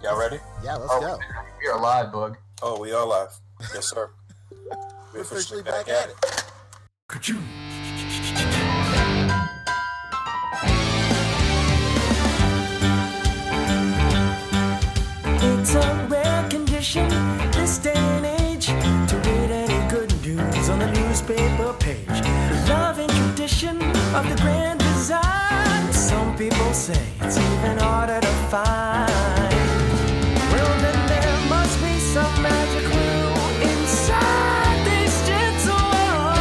Y'all ready? Yeah, let's go. We are live, Boog. Oh, we are live. Yes, sir. We're officially back at it. It's a rare condition this day and age to read any good news on the newspaper page. Love and tradition of the grand design. Some people say it's even harder to find. Well, then there must be some magic clue inside these gentle walls.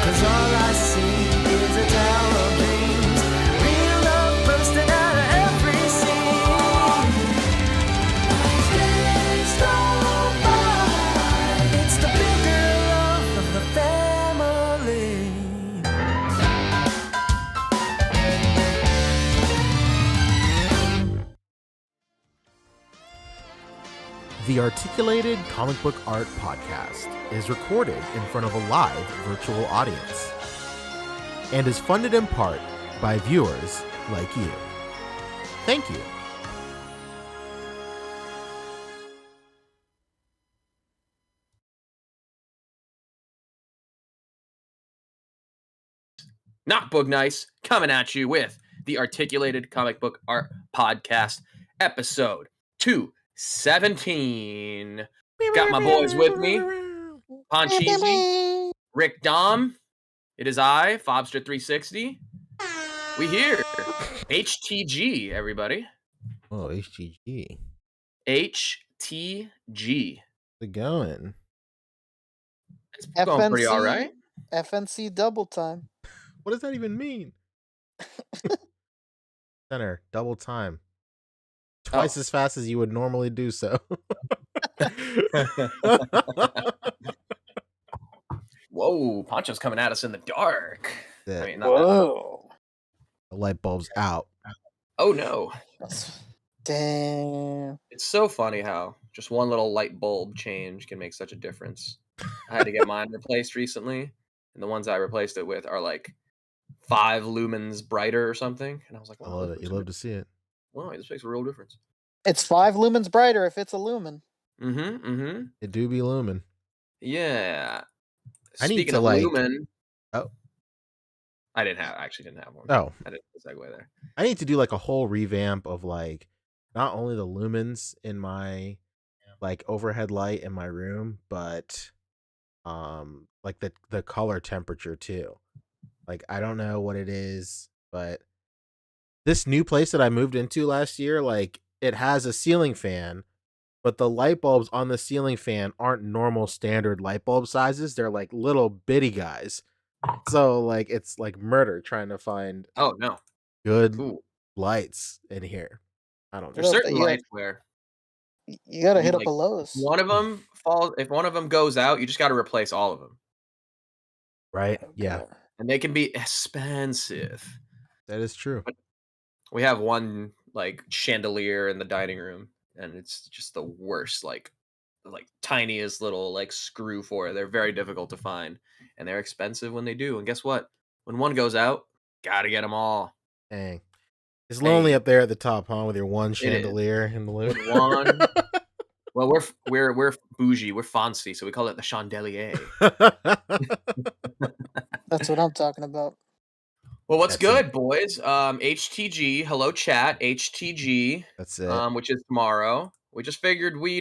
'Cause all I see is a tower of dreams. Real love bursting out of every scene. Days go by. It's the bigger love of the family. The Articulated Comic Book Art Podcast is recorded in front of a live virtual audience and is funded in part by viewers like you. Thank you. Not Boog Nice, coming at you with the Articulated Comic Book Art Podcast, episode 217. Got my boys with me, Poncheesy, Rick Dom. It is I, Fobster360. We here, HTG, everybody. Oh, HGG. HTG. How's it going? It's going pretty all right. FNC double time. What does that even mean? Center, double time. Twice as fast as you would normally do so. Whoa, Poncho's coming at us in the dark. Yeah. I mean, not Whoa. The light bulb's out. oh no. Damn. It's so funny how just one little light bulb change can make such a difference. I had to get mine replaced recently, and the ones I replaced it with are like 5 lumens brighter or something. And I was like, I love it. You love to see it. wow, this makes a real difference. It's 5 lumens brighter if it's a lumen. It do be lumen. Yeah. I need Speaking to, of like- lumen, Oh. I actually didn't have one. Oh. I didn't segue there. I need to do like a whole revamp of like not only the lumens in my like overhead light in my room, but like the color temperature too. Like I don't know what it is, but this new place that I moved into last year, like it has a ceiling fan, but the light bulbs on the ceiling fan aren't normal standard light bulb sizes. They're like little bitty guys. So like it's like murder trying to find Oh no. good Ooh. lights in here. I don't know. There's certain Yeah. lights where You gotta hit up Like, a Lowe's. one of them falls. If one of them goes out, you just got to replace all of them, Right? Yeah, Okay. and they can be expensive. that is true. We have one like chandelier in the dining room, and it's just the worst, like tiniest little like screw for it. They're very difficult to find, and they're expensive when they do. And guess what? When one goes out, gotta get them all. Dang. It's lonely Hey. up there at the top, huh? With your one is. chandelier in the With living one. Well, we're bougie, we're fancy, so we call it the chandelier. That's what I'm talking about. Well, what's That's good, boys? HTG, hello chat, HTG, That's it. which is tomorrow. We just figured we're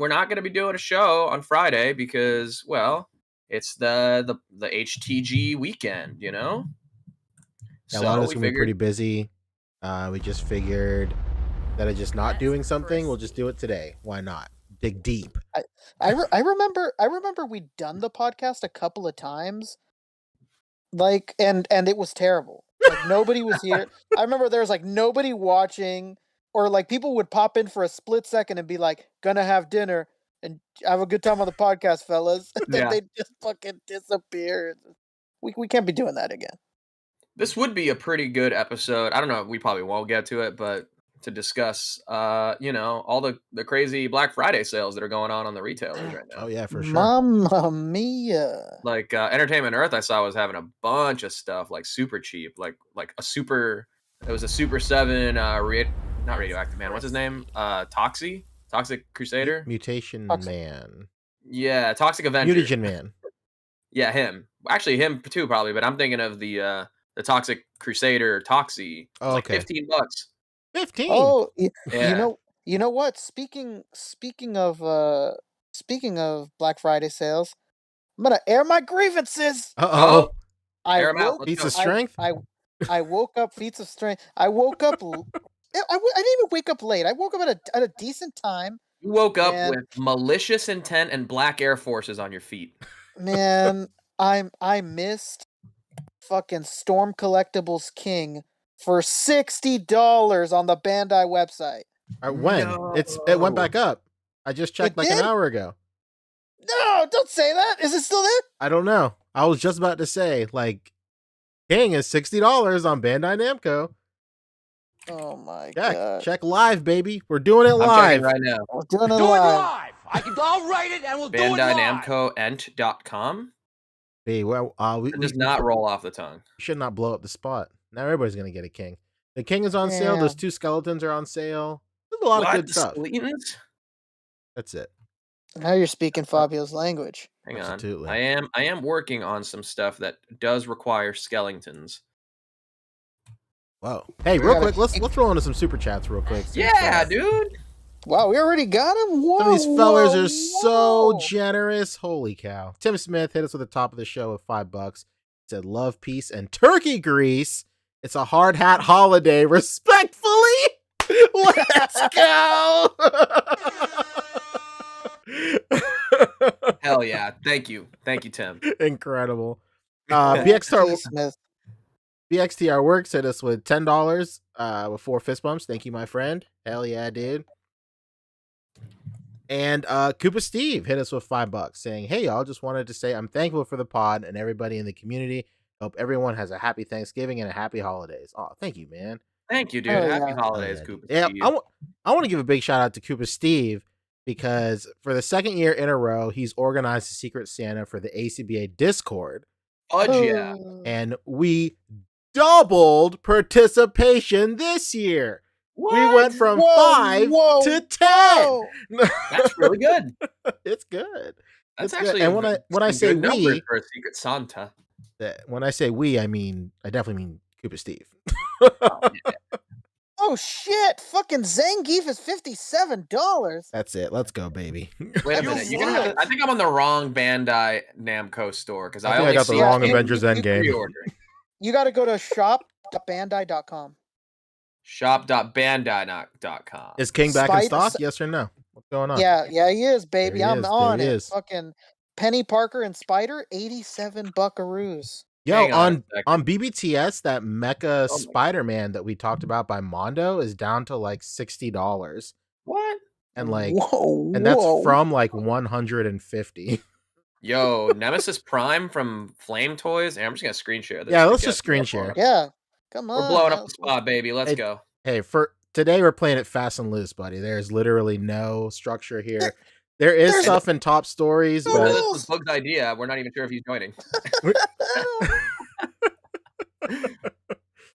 not going to be doing a show on Friday because, well, it's the HTG weekend, you know. Yeah, a lot of us we gonna be figured- pretty busy. We just figured that of just not doing something, we'll just do it today. Why not? Dig deep. I remember we'd done the podcast a couple of times. Like and it was terrible. Like nobody was here. I remember there was like nobody watching, or like people would pop in for a split second and be like, "Gonna have dinner and have a good time on the podcast, fellas." And then Yeah. they just fucking disappear. We can't be doing that again. This would be a pretty good episode. I don't know. We probably won't get to it, but to discuss, all the crazy Black Friday sales that are going on the retailers right now. Oh yeah, for sure. Mamma mia. Like Entertainment Earth, I saw was having a bunch of stuff like super cheap, like a super. It was a Super 7 not radioactive man. What's his name? Toxic Crusader. Mutation Toxic. Man. Yeah, Toxic Avenger. Mutagen Man. Yeah, him. Actually, him too, probably. But I'm thinking of the Toxic Crusader Toxie. It's like Okay. $15. 15. Oh, Yeah. you know what? Speaking of Black Friday sales, I'm gonna air my grievances. Uh-oh. I Air 'em out. woke. Let's Feats go. of strength? I woke up. Feats of strength. I woke up. I didn't even wake up late. I woke up at a decent time. You woke up Man. with malicious intent and black Air Forces on your feet. Man, I missed fucking Storm Collectibles King for $60 on the Bandai website. When? It went back up. I just checked It like an did? hour ago. No, don't say that. Is it still there? I don't know. I was just about to say, like, King is $60 on Bandai Namco. Oh my god. Check live, baby. We're doing it I'm live. checking right now. We're doing it live. I'll write it and we'll do it Bandai live. Namco Ent.com. Hey, well, It does not roll off the tongue. should not blow up the spot. Now everybody's gonna get a King. The King is on sale. Those 2 skeletons are on sale. There's a lot of good stuff. Skeletons? That's it. Now you're speaking Fabio's language. Hang Absolutely. on. I am working on some stuff that does require skeletons. Whoa. Hey, real quick, let's throw into some super chats real quick. Yeah, dude. Wow, we already got him. Whoa, Some of these fellers are whoa. so generous. Holy cow. Tim Smith hit us with the top of the show with $5. He said, love, peace, and turkey grease. It's a hard hat holiday. Respectfully. Let's go. Hell yeah. Thank you, Tim. Incredible. BXTR T. Smith. BXTR Works hit us with $10 with 4 fist bumps. Thank you, my friend. Hell yeah, dude. And Koopa Steve hit us with $5 saying, hey, y'all, just wanted to say I'm thankful for the pod and everybody in the community. Hope everyone has a happy Thanksgiving and a happy holidays. Oh, thank you, man. Thank you, dude. Oh, Happy yeah. holidays, Yeah, Koopa yeah, Steve. I want to give a big shout out to Koopa Steve because for the second year in a row, he's organized a Secret Santa for the A.C.B.A. Discord. Fudge yeah. And we doubled participation this year. What? We went from 5 to 10. That's really good. It's good. That's It's actually good. And when I say we, for a Secret Santa. when I say we, I definitely mean Koopa Steve. Oh shit! Fucking Zangief is $57. That's it. Let's go, baby. Wait a minute. I think I'm on the wrong Bandai Namco store because I think I got the wrong Avengers Endgame. You got to go to shop.bandai.com. Shop.bandai.com. Is King back in stock? Yes or no? What's going on? Yeah, he is, baby. There he I'm is. on There he it. is. Fucking Penny Parker and Spider, 87 buckaroos. Yo, Hang on on BBTS, that Mecha Oh my- Spider-Man that we talked about by Mondo is down to like $60. What? And like, whoa, and that's whoa. from like 150. Yo, Nemesis Prime from Flame Toys. And I'm just gonna screen share this. Yeah, to let's get just screen up share. on. Yeah, come on. We're blowing man. up the spot, baby. Let's go. Hey, for today we're playing it fast and loose, buddy. There's literally no structure here. There is there's- stuff in top stories, Well, but this was Boog's idea. We're not even sure if he's joining.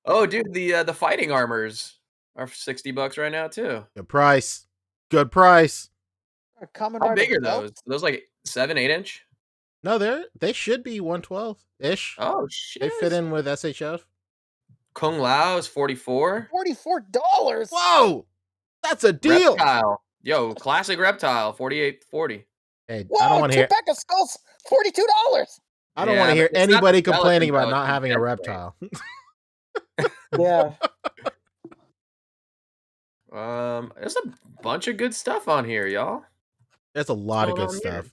Oh, dude, the fighting armors are $60 right now too. good price. Good price. Kamen How Rider big are belt? those? Are those like 7, 8 inch? No, they should be 112-ish. Oh shit! They fit in with SHF. Kung Lao is $44. $44. Whoa! That's a deal. Reptile, yo, classic reptile, $48.40. Hey, Whoa, I don't want to hear. two-pack of skulls, $42. I don't Yeah, want to hear but it's not anybody skeleton, complaining about though, not it's having a death ray. reptile. Yeah. There's a bunch of good stuff on here, y'all. There's a lot of going good on here? stuff.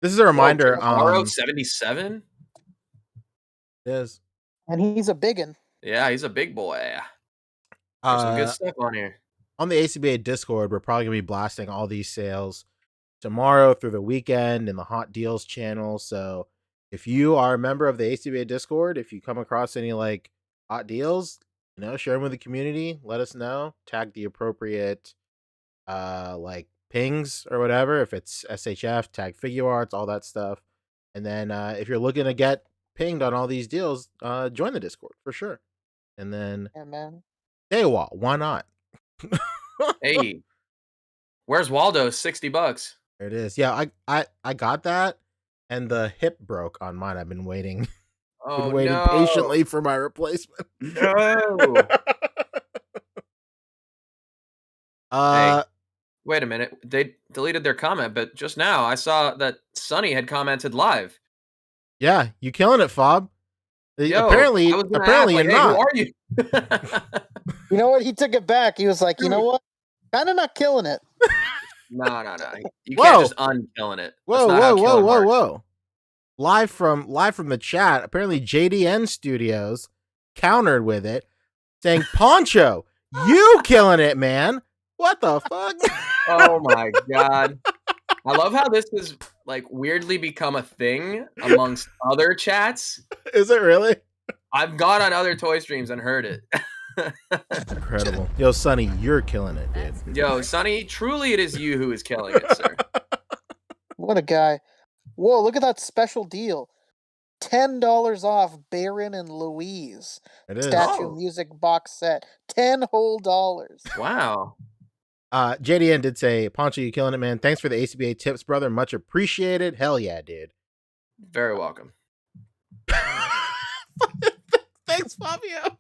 This is a reminder. Tomorrow, 77. Yes. And he's a biggin. Yeah, he's a big boy. There's some good stuff on here. On the A.C.B.A. Discord, we're probably gonna be blasting all these sales tomorrow through the weekend in the Hot Deals channel. So if you are a member of the A.C.B.A. Discord, if you come across any like hot deals, share them with the community. Let us know. Tag the appropriate like pings or whatever. If it's SHF, tag Figure Arts, all that stuff. And then if you're looking to get pinged on all these deals, join the Discord for sure. And then Yeah, man. Daywall, why not? Hey, where's Waldo? $60. There it is. Yeah, I got that, and the hip broke on mine. I've been waiting, Oh patiently no! for my replacement. No. Hey, wait a minute. They deleted their comment, but just now I saw that Sonny had commented live. Yeah, you killing it, Fob. Yo, Apparently, I was gonna ask, you're like, hey, who not. are you? You know what? He took it back. He was like, you know what? Kind of not killing it. No. You Whoa. can't just unkilling it. That's not how killing works. Whoa. Live from the chat, apparently JDN Studios countered with it, saying, Poncho, you killing it, man. What the fuck? Oh my god. I love how this has like weirdly become a thing amongst other chats. Is it really? I've gone on other toy streams and heard it. Incredible. Yo, Sonny, you're killing it, dude. Yo, Sonny, truly it is you who is killing it, sir. What a guy. Whoa, look at that special deal. $10 off Baron and Louise It is. statue music box set. $10 whole dollars. Wow. JDN did say, Poncho, you killing it, man. Thanks for the A.C.B.A tips, brother. Much appreciated. Hell yeah, dude. Very welcome. Thanks, Fabio.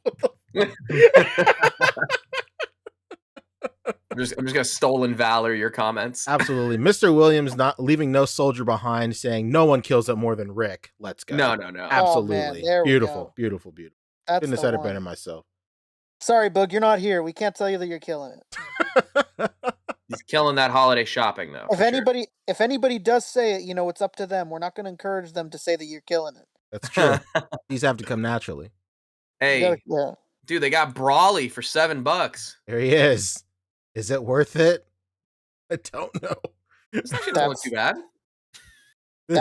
I'm just gonna stolen valor your comments. Absolutely. Mr. Williams not leaving no soldier behind, saying no one kills it more than Rick. Let's go. No. Absolutely. Oh, man, there we beautiful, go. beautiful. That's Couldn't have said it better myself. Sorry, Boog, you're not here. We can't tell you that you're killing it. He's killing that holiday shopping though. If anybody does say it, it's up to them. We're not going to encourage them to say that you're killing it. That's true. These have to come naturally. Hey, yeah. Dude, they got Brawly for $7. There he is. Is it worth it? I don't know. This actually doesn't look too bad.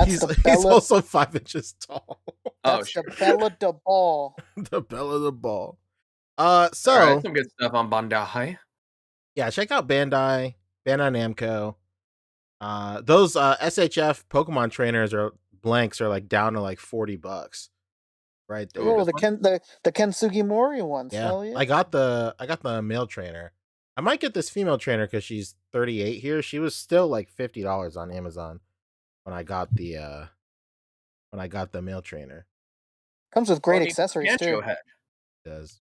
He's also 5 inches tall. That's the Bella de Ball. The Bella de Ball. Right, some good stuff on Bandai. Yeah, check out Bandai Namco. Those SHF Pokemon trainers blanks are like down to like $40 right there. Oh, the Kensugi Mori ones. Yeah. Hell yeah. I got the male trainer. I might get this female trainer because she's 38 here. She was still like $50 on Amazon when I got the male trainer. Comes with great accessories too. It does.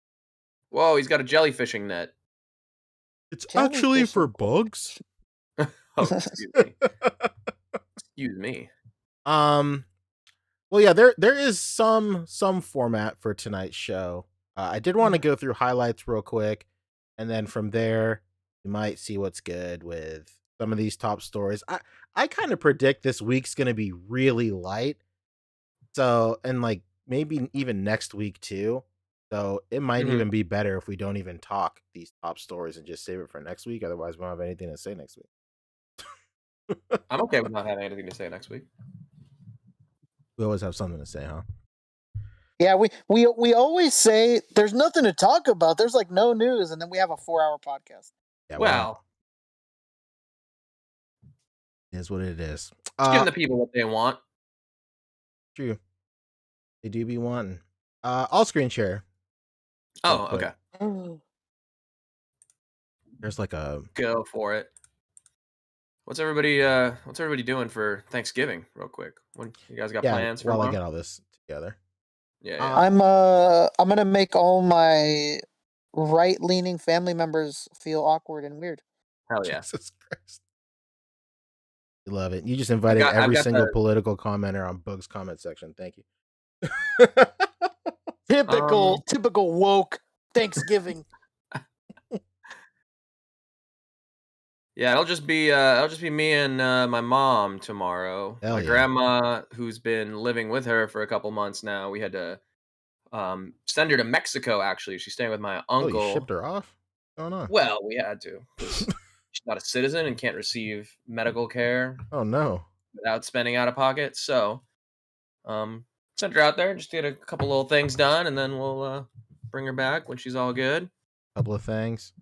Whoa, he's got a jellyfishing net. It's actually for bugs. Oh, excuse me. Excuse me. Well, yeah, there is some format for tonight's show. I did want to go through highlights real quick, and then from there, you might see what's good with some of these top stories. I kind of predict this week's going to be really light. So, and like maybe even next week too. So it might even be better if we don't even talk these top stories and just save it for next week. Otherwise, we won't have anything to say next week. I'm okay with not having anything to say next week. We always have something to say, huh? Yeah, we always say there's nothing to talk about. There's like no news, and then we have a 4-hour podcast. Yeah, well, it is what it is. Just giving the people what they want. True. They do be wanting. I'll screen share. Oh, okay. There's like a go for it. What's everybody doing for Thanksgiving, real quick? When you guys got plans for while tomorrow? I get all this together. Yeah. I'm gonna make all my right-leaning family members feel awkward and weird. Hell yeah. Jesus Christ. You love it. You just invited every single political commenter on Boog's comment section. Thank you. Typical woke Thanksgiving. Yeah, it'll just be me and my mom tomorrow. Hell my yeah. grandma, who's been living with her for a couple months now. We had to send her to Mexico. Actually, she's staying with my uncle. Oh, you shipped her off? Oh no. Well, we had to. She's not a citizen and can't receive medical care. Oh no. Without spending out of pocket. So, sent her out there just to get a couple little things done, and then we'll bring her back when she's all good. Couple of things.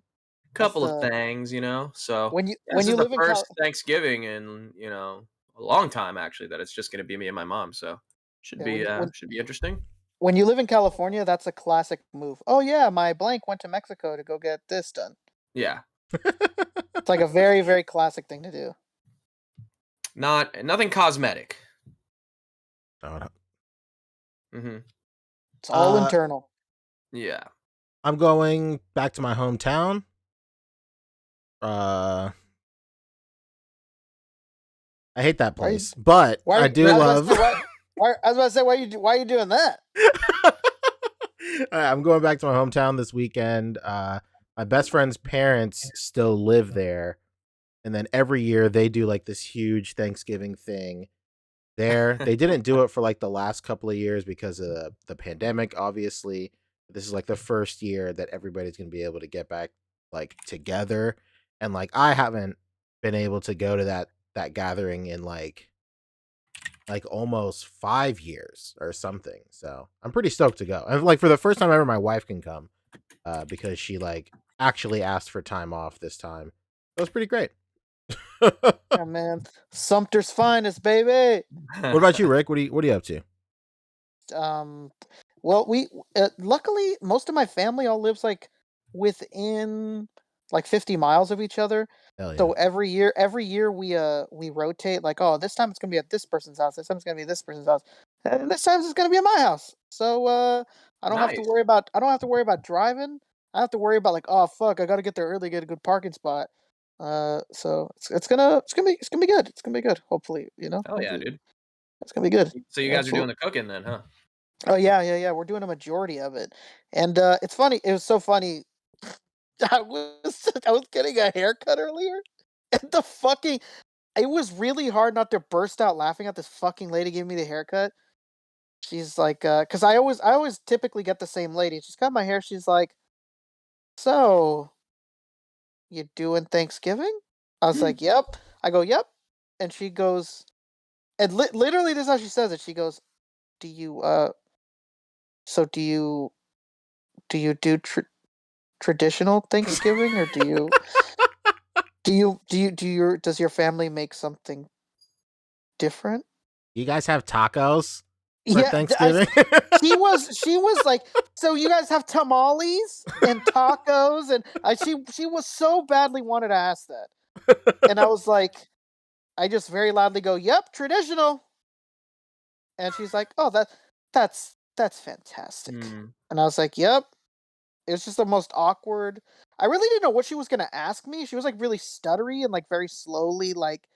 Things, So when you this is live the in first Thanksgiving in a long time actually that it's just going to be me and my mom. So should be interesting. When you live in California, that's a classic move. Oh yeah, my blank went to Mexico to go get this done. Yeah. It's like a very, very classic thing to do. Nothing cosmetic. Oh, no. Mm-hmm. It's all internal. Yeah. I'm going back to my hometown. I hate that place, but I do love. I was about to say, why are you doing that? I'm going back to my hometown this weekend. My best friend's parents still live there, and then every year they do like this huge Thanksgiving thing there. They didn't do it for like the last couple of years because of the pandemic, obviously. This is like the first year that everybody's going to be able to get back like together, and like I haven't been able to go to that gathering in like almost 5 years or something. So I'm pretty stoked to go. And like for the first time ever, my wife can come because she like actually asked for time off this time. It was pretty great. Yeah, man, Sumter's finest, baby. What about you, Rick? What are you up to? Well, we luckily most of my family all lives like within like 50 miles of each other. Hell yeah. So every year we rotate. Like, oh, this time it's gonna be at this person's house. This time it's gonna be at this person's house. And this time it's gonna be at my house. So I don't have to Nice. worry about driving. I have to worry about like, oh fuck, I gotta get there early, get a good parking spot. So it's gonna be good. It's gonna be good. Hopefully, Oh yeah, dude. it's gonna be good. So you guys are doing the cooking then, huh? Oh yeah. We're doing a majority of it, and it's funny. It was so funny. I was getting a haircut earlier, and it was really hard not to burst out laughing at this fucking lady giving me the haircut. She's like, because I always typically get the same lady. She's cut my hair. She's like, so you doing Thanksgiving? I was like, yep. I go, yep, and she goes, and literally this is how she says it. She goes, do you so do you do traditional Thanksgiving, or does your family make something different? You guys have tacos for Yeah, Thanksgiving? she was like, so you guys have tamales and tacos, and she was so badly wanted to ask that, and I was like, I just very loudly go, yep, traditional, and she's like, oh, that's fantastic, and I was like, yep. It was just the most awkward. I really didn't know what she was gonna ask me. She was like really stuttery and like very slowly, like,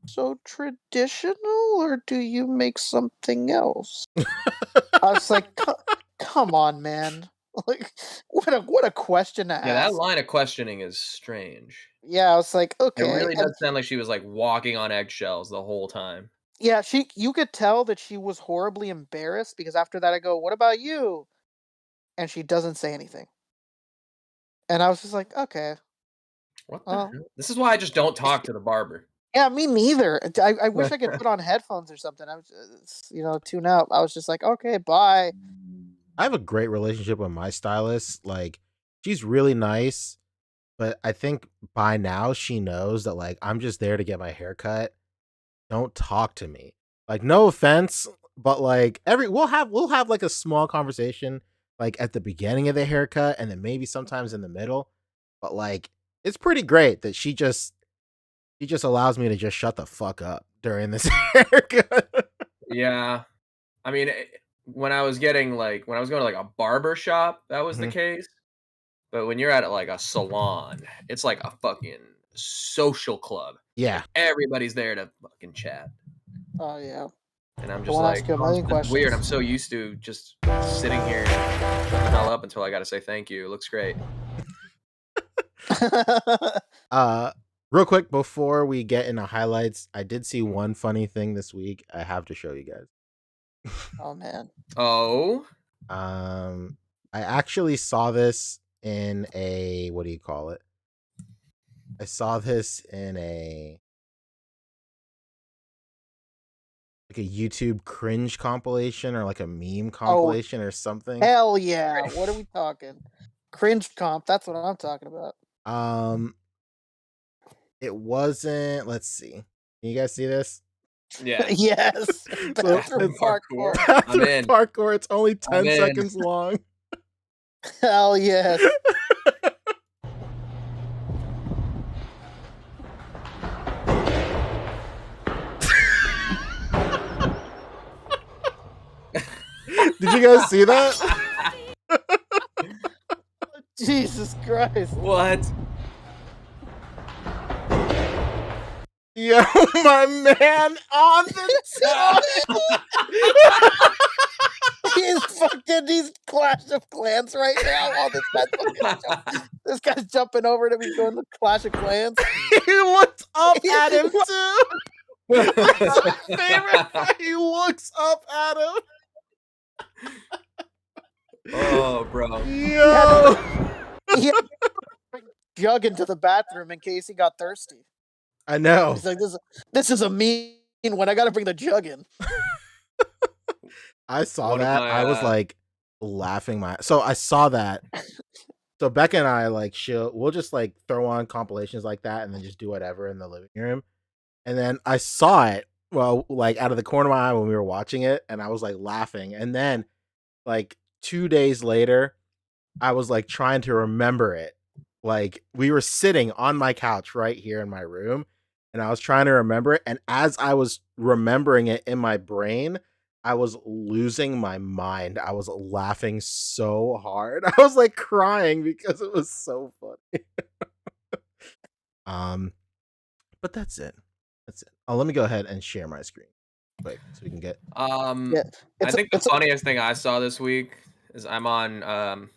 so traditional, or do you make something else? I was like, come on, man. Like, what a question to Yeah, that ask. line of questioning is strange. Yeah, I was like, It okay. really And does sound like she was like walking on eggshells the whole time. yeah, you could tell that she was horribly embarrassed, because after that I go, what about you? And she doesn't say anything. And I was just like, okay. What the Well, hell? This is why I just don't talk to the barber. yeah, me neither. I wish I could put on headphones or something. I was just, tune out. I was just like, okay, bye. I have a great relationship with my stylist. Like, she's really nice, but I think by now she knows that like I'm just there to get my hair cut. Don't talk to me. Like, no offense, but like we'll have like a small conversation like at the beginning of the haircut and then maybe sometimes in the middle. But like it's pretty great that she just allows me to just shut the fuck up during this haircut. Yeah. I mean, when I was going to like a barber shop, that was the case. But when you're at like a salon, it's like a fucking social club. Yeah. Like, everybody's there to fucking chat. Oh yeah. And I'm I just wanna like, ask you a million it's questions. weird. I'm so used to just sitting here and shutting the hell up until I got to say thank you. It looks great. Real quick before we get into highlights, I did see one funny thing this week. I have to show you guys. Oh man. Oh. I actually saw this in a, what do you call it? I saw this in a like a YouTube cringe compilation or like a meme compilation or something. Hell yeah. What are we talking? Cringe comp. That's what I'm talking about. It wasn't, let's see. Can you guys see this? Yeah. Yes. Bathroom parkour. I'm in. Parkour. It's only 10 seconds long. Hell yes. Did you guys see that? Jesus Christ. What? Yo, my man on the top. He's fucking, he's Clash of Clans right now. Oh, this guy's jumping over to me doing the Clash of Clans. He looked up at him too. That's my favorite part. He looks up at him. Oh, bro. Yo. He had to bring a jug into the bathroom in case he got thirsty. I know. He's like, this is a mean one. I gotta bring the jug in. I saw One of that. my, I was like laughing so I saw that. So Becca and I like we'll just like throw on compilations like that and then just do whatever in the living room. And then I saw it, well, like out of the corner of my eye when we were watching it, and I was like laughing. And then like 2 days later, I was like trying to remember it. Like we were sitting on my couch right here in my room, and I was trying to remember it. And as I was remembering it in my brain, I was losing my mind. I was laughing so hard. I was like crying because it was so funny. But that's it. That's it. Oh, let me go ahead and share my screen quick so we can get. Yeah, I think the funniest thing I saw this week is I'm on.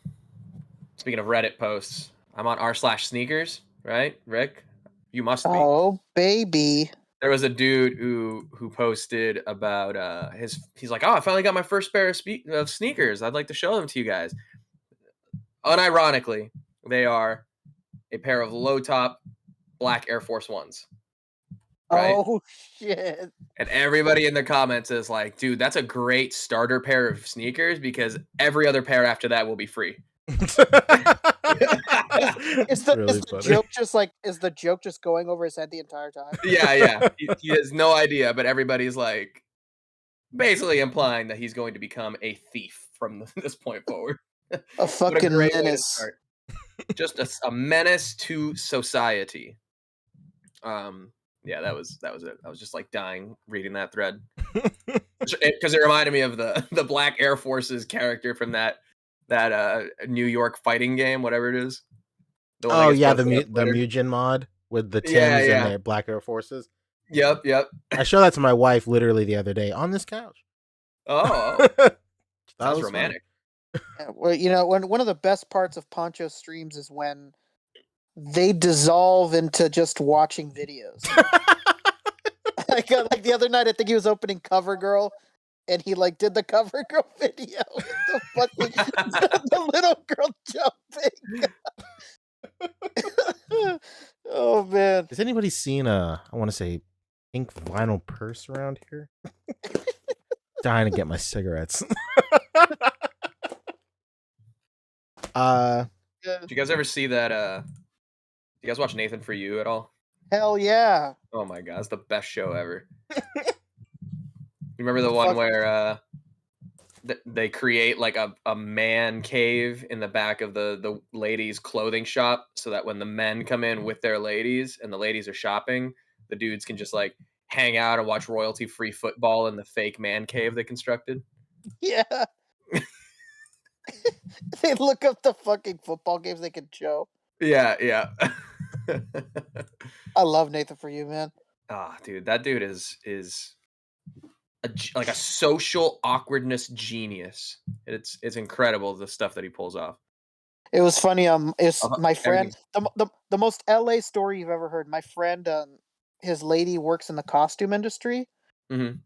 Speaking of Reddit posts, I'm on r/sneakers. Right, Rick? You must be. Oh, baby. There was a dude who posted about he's like, oh, I finally got my first pair of sneakers. I'd like to show them to you guys. Unironically, they are a pair of low top black Air Force Ones. Right? Oh shit. And everybody in the comments is like, dude, that's a great starter pair of sneakers because every other pair after that will be free. Is the joke just going over his head the entire time? Yeah. He has no idea, but everybody's like basically implying that he's going to become a thief from this point forward. A fucking menace. Just a menace to society. Yeah, that was it. I was just like dying reading that thread because it reminded me of the Black Air Forces character from that New York fighting game, whatever it is. Oh yeah, the Mugen mod with the Tims and the Black Air Forces. Yep. I showed that to my wife literally the other day on this couch. Oh, that was romantic. Yeah, well, you know, one of the best parts of Poncho streams is when they dissolve into just watching videos. like the other night, I think he was opening CoverGirl, and he like did the CoverGirl video with the fucking the little girl jumping. Oh man! Has anybody seen I want to say pink vinyl purse around here? Dying to get my cigarettes. Did you guys ever see that? You guys watch Nathan For You at all? Hell yeah! Oh my god, it's the best show ever. You remember the one where they create like a man cave in the back of the ladies' clothing shop so that when the men come in with their ladies and the ladies are shopping, the dudes can just like hang out and watch royalty-free football in the fake man cave they constructed? Yeah. They look up the fucking football games they can show. Yeah. I love Nathan For You, man. Ah, dude, that dude is like a social awkwardness genius. It's incredible the stuff that he pulls off. It was funny. It's my friend. The most LA story you've ever heard. My friend, his lady works in the costume industry, and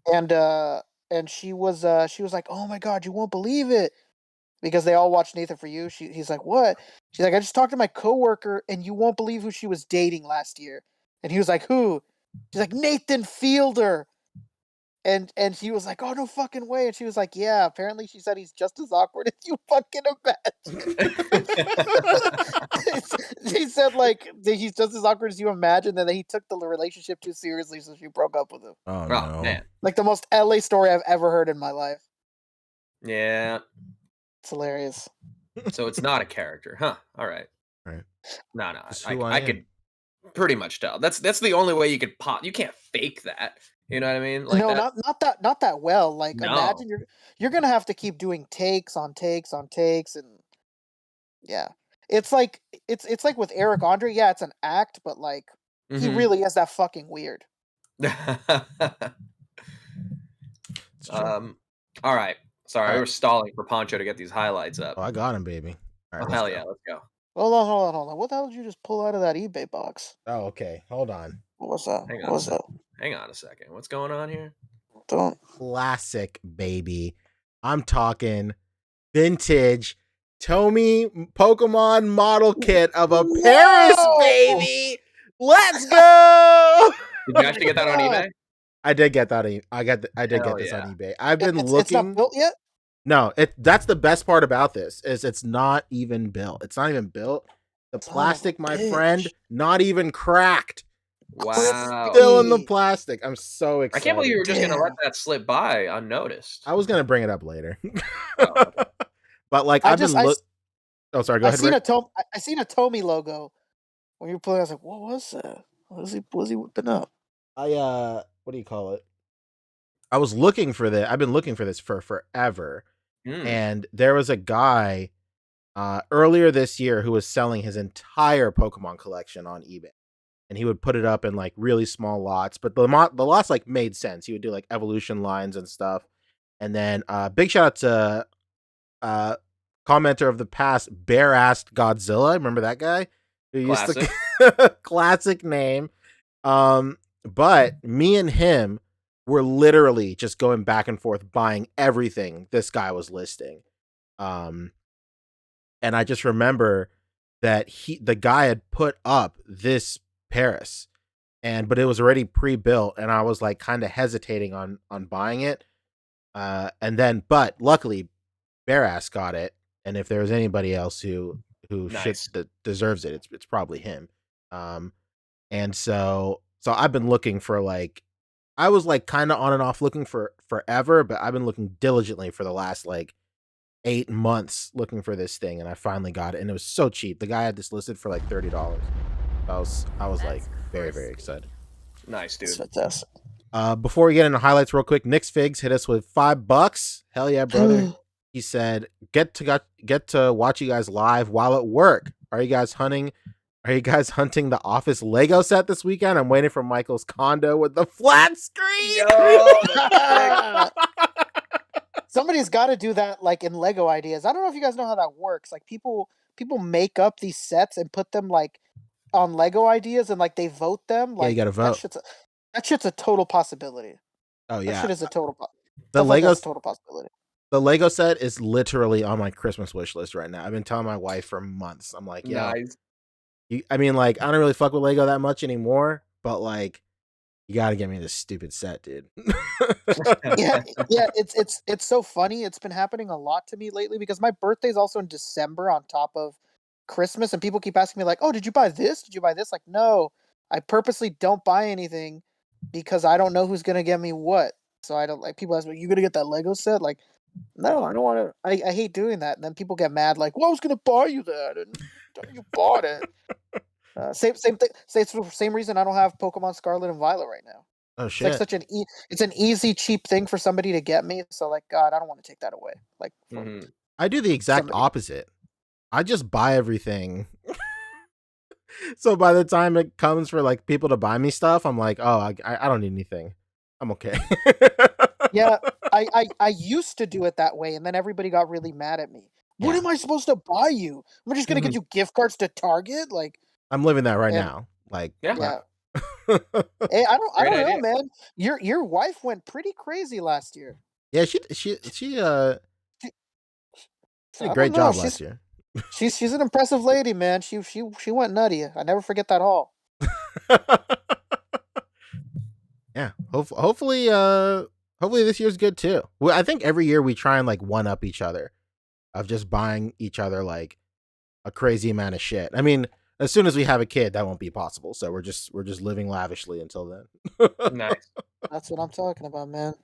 she was like, "Oh my god, you won't believe it," because they all watch Nathan For You. He's like, "What?" She's like, "I just talked to my coworker, and you won't believe who she was dating last year." And he was like, "Who?" She's like, "Nathan Fielder." And she was like, "Oh, no fucking way." And she was like, "Yeah, apparently," she said, "he's just as awkward as you fucking imagine." She said, like, he's just as awkward as you imagine, and then he took the relationship too seriously, so she broke up with him. Oh, no. Man. Like, the most LA story I've ever heard in my life. Yeah. It's hilarious. So it's not a character, huh? All right. Right. No. I could pretty much tell. That's the only way you could pop. You can't fake that. You know what I mean? Like No, that. not that well. Like No. imagine you're gonna have to keep doing takes on takes on takes, and yeah, it's like it's like with Eric Andre. Yeah, it's an act, but like he Mhm. really is that fucking weird. It's true. All right. Sorry, All we right. were stalling for Poncho to get these highlights up. Oh, I got him, baby. All right, Oh let's hell go. yeah, let's go. Hold on. What the hell did you just pull out of that eBay box? Oh, okay. Hold on. What was that? Hang What on a was second. that? Hang on a second. What's going on here? Don't. Classic, baby. I'm talking vintage Tomy Pokemon model kit of a Paris, Whoa! baby. Let's go. Did you actually get that on eBay? I did get that. I did Hell get this on yeah. eBay. I've been It's not looking. built yet. No, that's the best part about this is it's not even built. It's not even built. The Son of a plastic, my friend, bitch. not even cracked. Wow. Still in the plastic. I'm so I excited. can't believe you were just gonna let Damn. that slip by unnoticed. I was gonna bring it up later. Oh, okay. But like I've been Oh, sorry. Go ahead, Rick. I seen a Tomy logo when you were playing. I was like, what was that? What was he whipping up? What do you call it? I was looking for this. I've been looking for this for forever. And there was a guy earlier this year who was selling his entire Pokemon collection on eBay. And he would put it up in like really small lots, but the lots like made sense. He would do like evolution lines and stuff. And then big shout out to commenter of the past, Bare-assed Godzilla. Remember that guy? Who used Classic. to classic name. But me and him were literally just going back and forth buying everything this guy was listing. And I just remember that the guy had put up this Paris, but it was already pre-built, and I was like kind of hesitating on buying it. But luckily Bare-ass got it, and if there was anybody else who Nice. deserves it, it's probably him. And so I've been looking for like, I was like kind of on and off looking for forever, but I've been looking diligently for the last like 8 months looking for this thing, and I finally got it, and it was so cheap. The guy had this listed for like $30. I was like very, very excited. Nice, dude. It's fantastic. Before we get into highlights real quick, Nick's Figs hit us with $5. Hell yeah, brother. He said, get to watch you guys live while at work. Are you guys hunting the Office Lego set this weekend? I'm waiting for Michael's condo with the flat screen. Yo, Somebody's got to do that, like in Lego Ideas. I don't know if you guys know how that works. Like people make up these sets and put them like on Lego Ideas, and like they vote them. Like you gotta vote. That shit's a total possibility. Oh yeah, that shit is a total. The Lego's total possibility. The Lego set is literally on my Christmas wish list right now. I've been telling my wife for months. I'm like, yeah. nice. I mean, like, I don't really fuck with Lego that much anymore, but like, you gotta get me this stupid set, dude. yeah, it's so funny. It's been happening a lot to me lately because my birthday's also in December on top of Christmas, and people keep asking me like, "Oh, did you buy this? Did you buy this?" Like, no, I purposely don't buy anything because I don't know who's gonna get me what. So I don't like people ask me, "You gonna get that Lego set?" Like, no, I don't want to. I hate doing that, and then people get mad like, "Well, I was gonna buy you that, and you bought it." Same thing. It's the same reason I don't have Pokemon Scarlet and Violet right now. Oh It's shit! like such it's an easy, cheap thing for somebody to get me. So like, God, I don't want to take that away. Like, I do the exact opposite. I just buy everything. So by the time it comes for like people to buy me stuff, I'm like, oh, I don't need anything. I'm okay. Yeah, I used to do it that way, and then everybody got really mad at me. What am I supposed to buy you? I'm just gonna get you gift cards to Target, like. I'm living that right now. Like, yeah. Hey, I don't know, idea. man. Your wife went pretty crazy last year. Yeah, she did a great job last year. She's an impressive lady, man. She went nutty. I never forget that haul. Yeah, hopefully this year's good too. Well, I think every year we try and like one up each other of just buying each other like a crazy amount of shit. I mean, as soon as we have a kid, that won't be possible. So we're just living lavishly until then. Nice. That's what I'm talking about, man.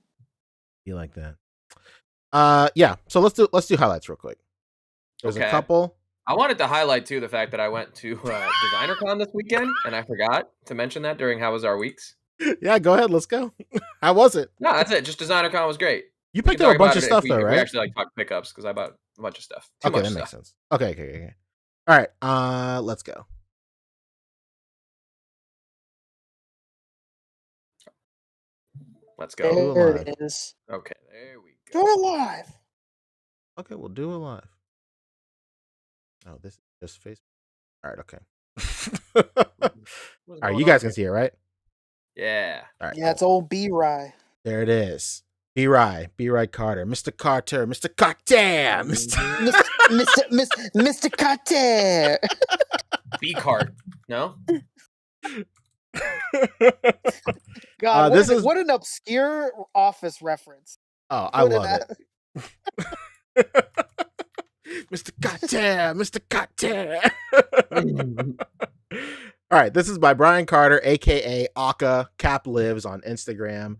You like that? Yeah. So let's do highlights real quick. There's a couple. I wanted to highlight too the fact that I went to DesignerCon this weekend, and I forgot to mention that during How Was Our Weeks. Yeah, go ahead. Let's go. How was it? No, that's it. Just DesignerCon was great. You We can picked up talk a bunch about of it stuff though, if we right? actually like talk pickups because I bought a bunch of stuff. Too Okay, much that stuff. makes sense. Okay. All right. Let's go. Let's go. Do it There live. it is. Okay, there we Do go. it live. Okay, we'll do it live. Oh, this is just Facebook. All right, okay. All right, you guys can see it, right? Yeah. All right, Yeah, cool. it's old B-Rye. There it is. B-Rye Carter, Mr. Carter, Mr. Carter, Mr. Carter. B cart. No. God, This is what an obscure Office reference. oh, I What an love it. Mr. Carter, Mr. Carter. All right, this is by Brian Carter, aka Aka. Cap Lives on Instagram.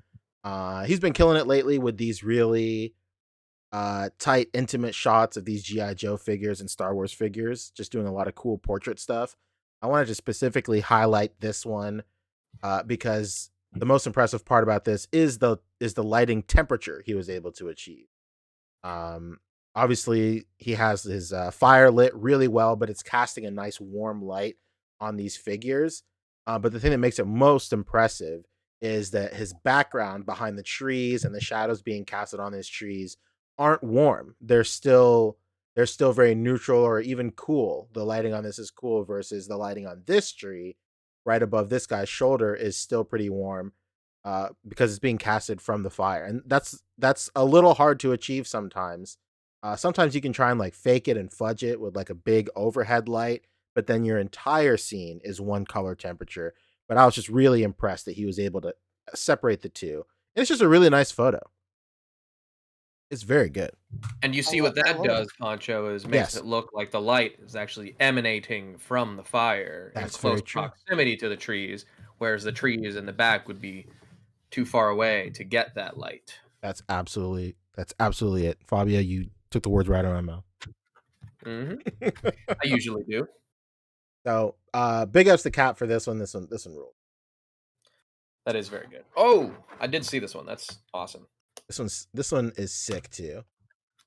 He's been killing it lately with these really tight, intimate shots of these G.I. Joe figures and Star Wars figures, just doing a lot of cool portrait stuff. I wanted to specifically highlight this one because the most impressive part about this is the lighting temperature he was able to achieve. Obviously, he has his fire lit really well, but it's casting a nice warm light on these figures. But the thing that makes it most impressive is that his background behind the trees and the shadows being casted on his trees aren't warm. They're still very neutral or even cool. The lighting on this is cool versus the lighting on this tree right above this guy's shoulder is still pretty warm because it's being casted from the fire. And that's a little hard to achieve sometimes. Sometimes you can try and like fake it and fudge it with like a big overhead light, but then your entire scene is one color temperature. But I was just really impressed that he was able to separate the two. And it's just a really nice photo. It's very good. And you see what that love does, Poncho, is makes Yes. it look like the light is actually emanating from the fire That's in close very true. proximity to the trees, whereas the trees in the back would be too far away to get that light. That's absolutely it. Fabio, you took the words right out of my mouth. I usually do. So big ups to Cap for this one. This one ruled. That is very good. Oh, I did see this one. That's awesome. This one is sick too.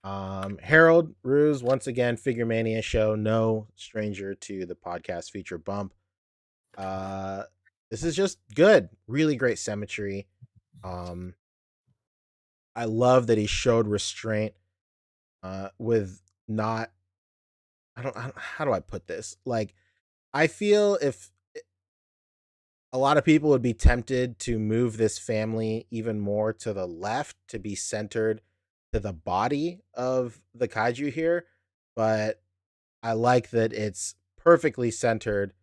Harold Ruse, once again, Figure Mania show, no stranger to the podcast feature bump. This is just good, really great symmetry. I love that he showed restraint with not how do I put this? Like, I feel if a lot of people would be tempted to move this family even more to the left to be centered to the body of the kaiju here, but I like that it's perfectly centered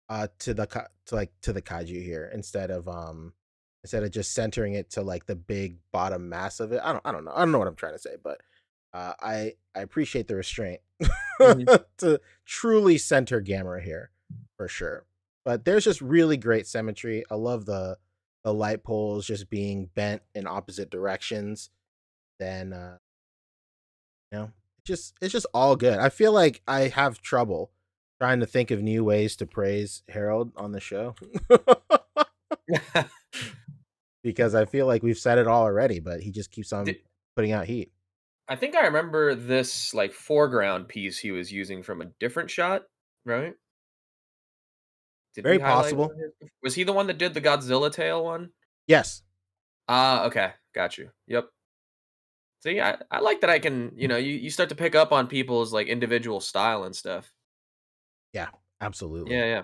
to the kaiju here instead of just centering it to like the big bottom mass of it. I don't know what I'm trying to say, but I appreciate the restraint to truly center Gamera here for sure. But there's just really great symmetry. I love the light poles just being bent in opposite directions. Then it's just all good. I feel like I have trouble trying to think of new ways to praise Harold on the show. Because I feel like we've said it all already, but he just keeps on putting out heat. I think I remember this like foreground piece he was using from a different shot, right? Did Very we highlight possible. one of his- Was he the one that did the Godzilla tail one? Yes. Okay. Got you. Yep. See, I like that I can, you start to pick up on people's like individual style and stuff. Yeah, absolutely. Yeah.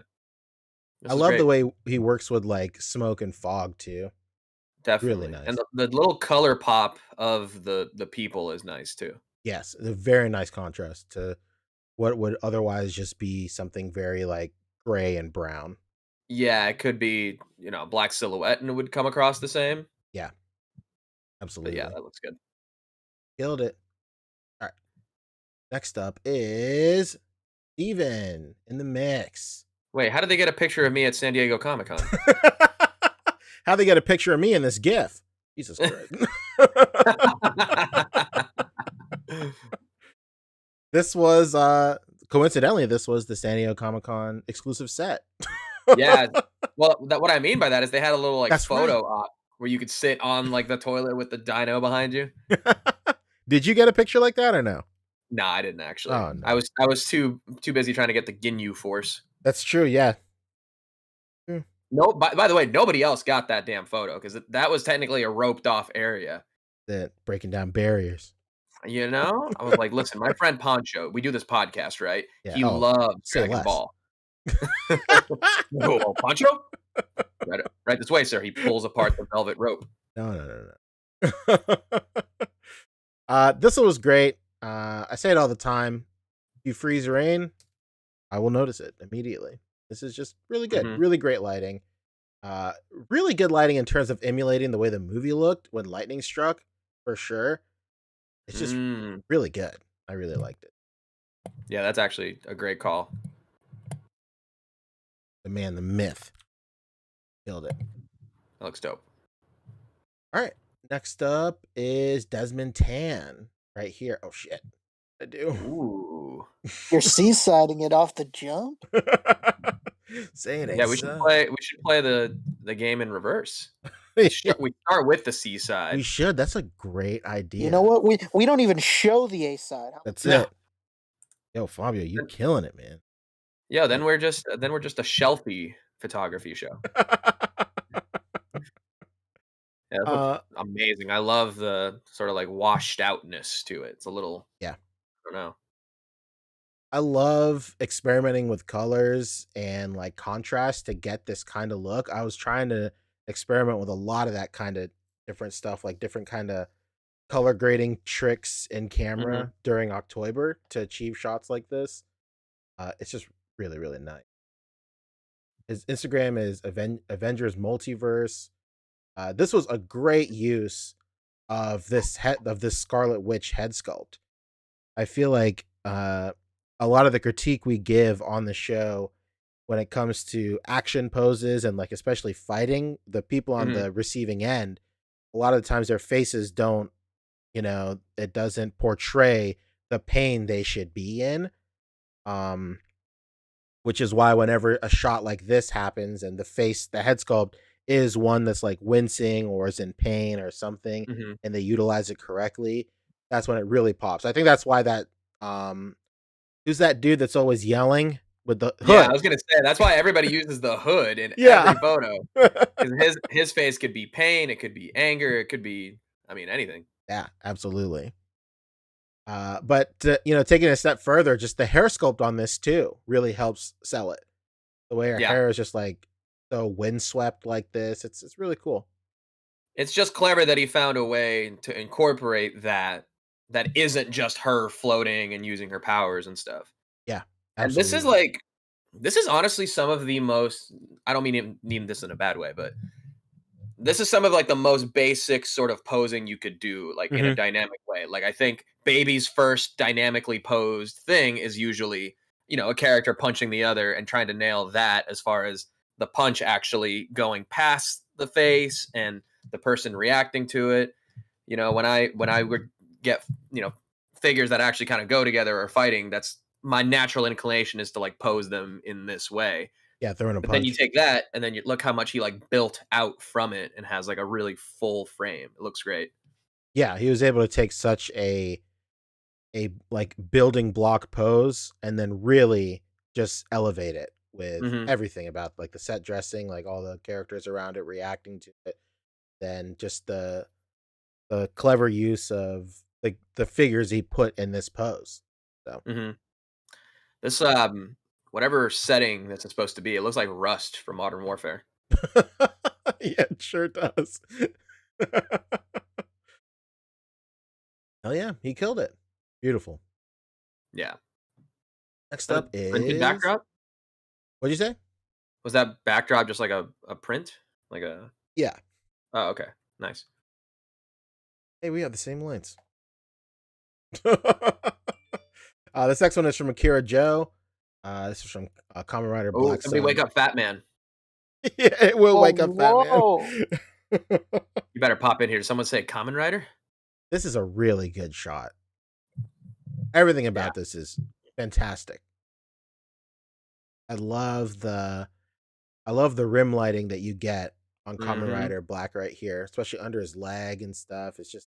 I love the way he works with like smoke and fog too. Definitely. Really nice. And the little color pop of the people is nice too. Yes, a very nice contrast to what would otherwise just be something very like gray and brown. Yeah, it could be, black silhouette and it would come across the same. Yeah. Absolutely. But yeah, that looks good. Killed it. All right. Next up is Steven in the mix. Wait, how did they get a picture of me at San Diego Comic-Con? How they get a picture of me in this GIF? Jesus Christ. This was coincidentally, this was the San Diego Comic-Con exclusive set. Yeah. Well, what I mean by that is they had a little like That's photo op where you could sit on like the toilet with the dino behind you. Did you get a picture like that or no? No, I didn't actually. Oh, no. I was too busy trying to get the Ginyu Force. That's true. Yeah. No, by the way, nobody else got that damn photo because that was technically a roped off area. That breaking down barriers. You know, I was like, listen, my friend Poncho, we do this podcast, right? Yeah. He Oh, loves say Dragon less. Ball. Whoa, Poncho? Right this way, sir. He pulls apart the velvet rope. No. This one was great. I say it all the time. If you freeze rain, I will notice it immediately. This is just really good. Mhm. Really great lighting. Really good lighting in terms of emulating the way the movie looked when lightning struck, for sure. It's just really good. I really liked it. Yeah, that's actually a great call. The man, the myth. Killed it. That looks dope. All right. Next up is Desmond Tan. Right here. Oh shit. I do. Ooh. You're seasiding it off the jump. Saying it. Yeah, we should play the game in reverse. We start with the seaside. We should. That's a great idea. You know what? We don't even show the A side. That's it. Yo, Fabio, you killing it, man. Yeah, then we're just a shelfie photography show. Yeah, that looks amazing. I love the sort of like washed outness to it. It's a little I don't know. I love experimenting with colors and like contrast to get this kind of look. I was trying to experiment with a lot of that kind of different stuff, like different kind of color grading tricks in camera during October to achieve shots like this. It's just really, really nice. His Instagram is Avengers Multiverse. This was a great use of this Scarlet Witch head sculpt. I feel like a lot of the critique we give on the show when it comes to action poses and like especially fighting, the people on the receiving end, a lot of the times their faces don't, it doesn't portray the pain they should be in. Which is why whenever a shot like this happens and the head sculpt is one that's like wincing or is in pain or something, and they utilize it correctly, that's when it really pops. I think that's why that who's that dude that's always yelling with the hood? Yeah, I was gonna say that's why everybody uses the hood in every photo. Because his face could be pain, it could be anger, it could be anything. Yeah, absolutely. But taking it a step further, just the hair sculpt on this too really helps sell it. The way her hair is just like so windswept like this, it's really cool. It's just clever that he found a way to incorporate that isn't just her floating and using her powers and stuff. Yeah, absolutely. And this is honestly some of the most, I don't mean this in a bad way, but this is some of like the most basic sort of posing you could do like in a dynamic way. Like I think Baby's first dynamically posed thing is usually, a character punching the other and trying to nail that as far as the punch actually going past the face and the person reacting to it. When I would get, figures that actually kind of go together or fighting, that's my natural inclination is to like pose them in this way. Yeah, throwing a but punch. Then you take that and then you look how much he like built out from it and has like a really full frame. It looks great. Yeah, he was able to take such a like building block pose and then really just elevate it with everything about like the set dressing, like all the characters around it reacting to it, then just the clever use of like the figures he put in this pose. So this whatever setting this is supposed to be, it looks like Rust from Modern Warfare. Yeah, it sure does. Hell yeah, he killed it. Beautiful. Yeah. Next up is printed backdrop. What'd you say? Was that backdrop just like a print? Like a Yeah. Oh, okay. Nice. Hey, we have the same lines. This next one is from Akira Joe. This is from Kamen Rider Black Sun. Somebody wake up Fat Man. Yeah, it will wake up Fat Man. You better pop in here. Did someone say Kamen Rider? This is a really good shot. Everything about this is fantastic. I love I love the rim lighting that you get on Kamen Mhm. Rider Black right here, especially under his leg and stuff. It's just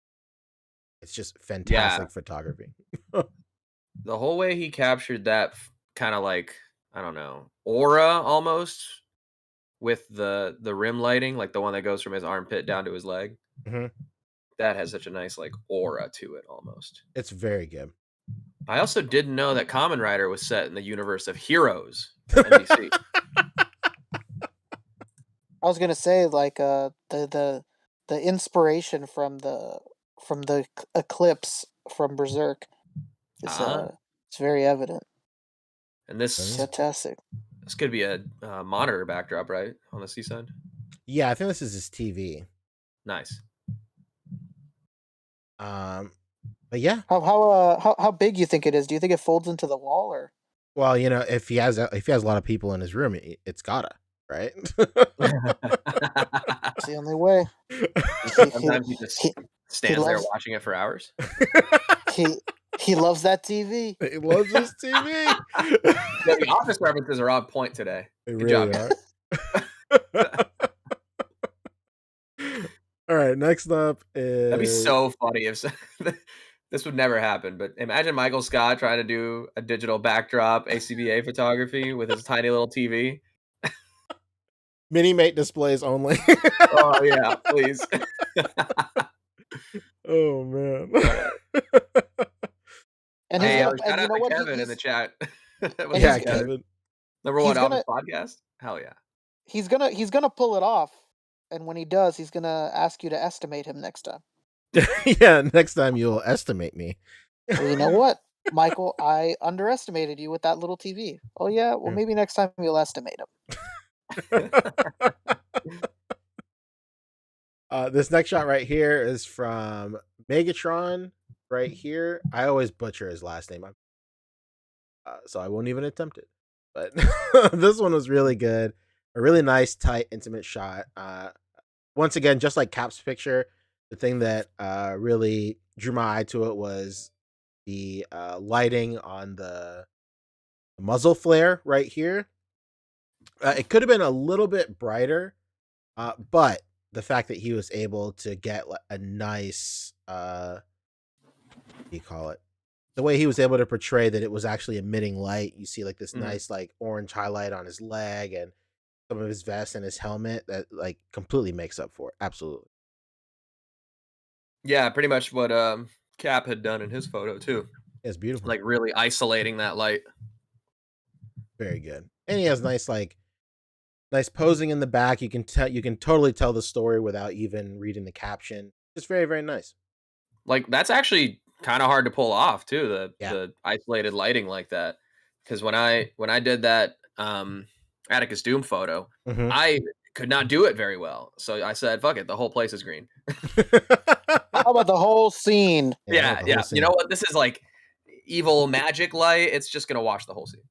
Yeah. fantastic photography. The whole way he captured that kind of like, I don't know, aura almost with the rim lighting, like the one that goes from his armpit down to his leg. Mhm. That has such a nice like aura to it almost. It's very good. I also didn't know that Kamen Rider was set in the universe of Heroes from NBC. I was gonna say like the inspiration from the eclipse from Berserk is it's very evident. And this Fantastic. this could be a monitor backdrop, right, on the seaside. Yeah, I think this is his TV. Nice. But yeah. How big you think it is? Do you think it folds into the wall or? Well, you know, if he has a lot of people in his room, it's gotta, right? It's the only way. Sometimes he just stands there loves- watching it for hours. He loves that TV. He loves his TV. Yeah, the office references are on point today. They Good really job. are. All right, next up is That'd be so funny if this would never happen. But imagine Michael Scott trying to do a digital backdrop A.C.B.A. photography with his tiny little TV. mini mate displays only. Oh yeah, please. Oh man. And Hey, he's shout gonna, and out you know to what? Kevin in the chat. Yeah, he's- Kevin. Number one he's office podcast. Hell yeah. He's gonna pull it off, and when he does, he's gonna ask you to estimate him next time. Yeah, next time you'll estimate me. Well, you know what, Michael? I underestimated you with that little TV. Oh yeah, well maybe next time you'll estimate him. This next shot right here is from Megatron. Right here, I always butcher his last name, so I won't even attempt it. But this one was really good. A really nice, tight, intimate shot. Once again, just like Cap's picture, the thing that really drew my eye to it was the lighting on the muzzle flare right here. It could have been a little bit brighter, but the fact that he was able to get a nice, what do you call it? The way he was able to portray that it was actually emitting light. You see like this nice like orange highlight on his leg and some of his vest and his helmet that like completely makes up for it. Absolutely. Yeah, pretty much what Cap had done in his photo too. It's beautiful. Like really isolating that light. Very good. And he has nice posing in the back. You can totally tell the story without even reading the caption. Just very, very nice. Like that's actually kind of hard to pull off too, the isolated lighting like that. Because when I did that Atticus Doom photo, I could not do it very well. So I said, fuck it, the whole place is green. How about the whole scene? Yeah. You know what? This is like evil magic light. It's just gonna wash the whole scene.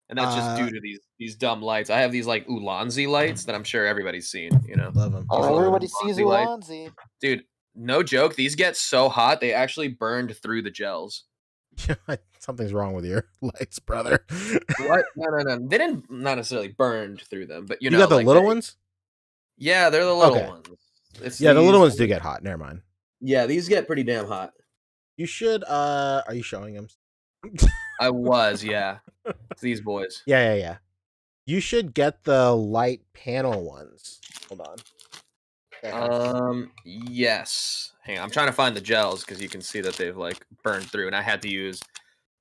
And that's just due to these dumb lights. I have these like Ulanzi lights that I'm sure everybody's seen, you know. Love them. Oh, everybody sees Ulanzi. Ulanzi. Dude, no joke. These get so hot, they actually burned through the gels. Something's wrong with your lights, brother. What? No. They didn't not necessarily burned through them, but you know. You got the like little ones? Yeah, they're the little ones. The little ones do get hot. Never mind. Yeah, these get pretty damn hot. You should, are you showing them? I was, yeah. It's these boys. Yeah. You should get the light panel ones. Hold on. Yes. Hang on. I'm trying to find the gels because you can see that they've like burned through, and I had to use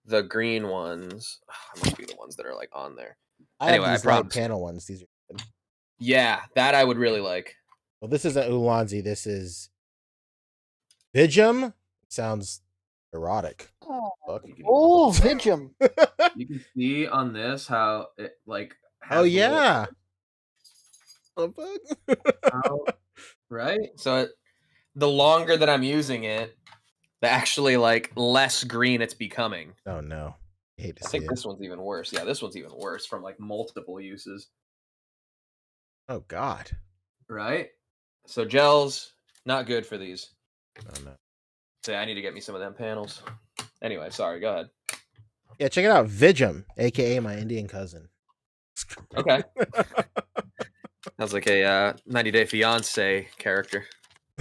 the green ones. Oh, must be the ones that are like on there. Anyway, I light panel ones. These are good. Yeah, that I would really like. Well, this isn't Ulanzi. This is Vijum. Sounds erotic. Oh, Vijum. You can see on this how it like. Oh yeah. Right. So the longer that I'm using it, the actually like less green it's becoming. Oh no. I think this one's even worse. Yeah, this one's even worse from like multiple uses. Oh god. Right? So gels, not good for these. Oh no. So I need to get me some of them panels. Anyway, sorry, go ahead. Yeah, check it out. Vijum, aka my Indian cousin. Okay. Sounds like a 90 Day Fiance character.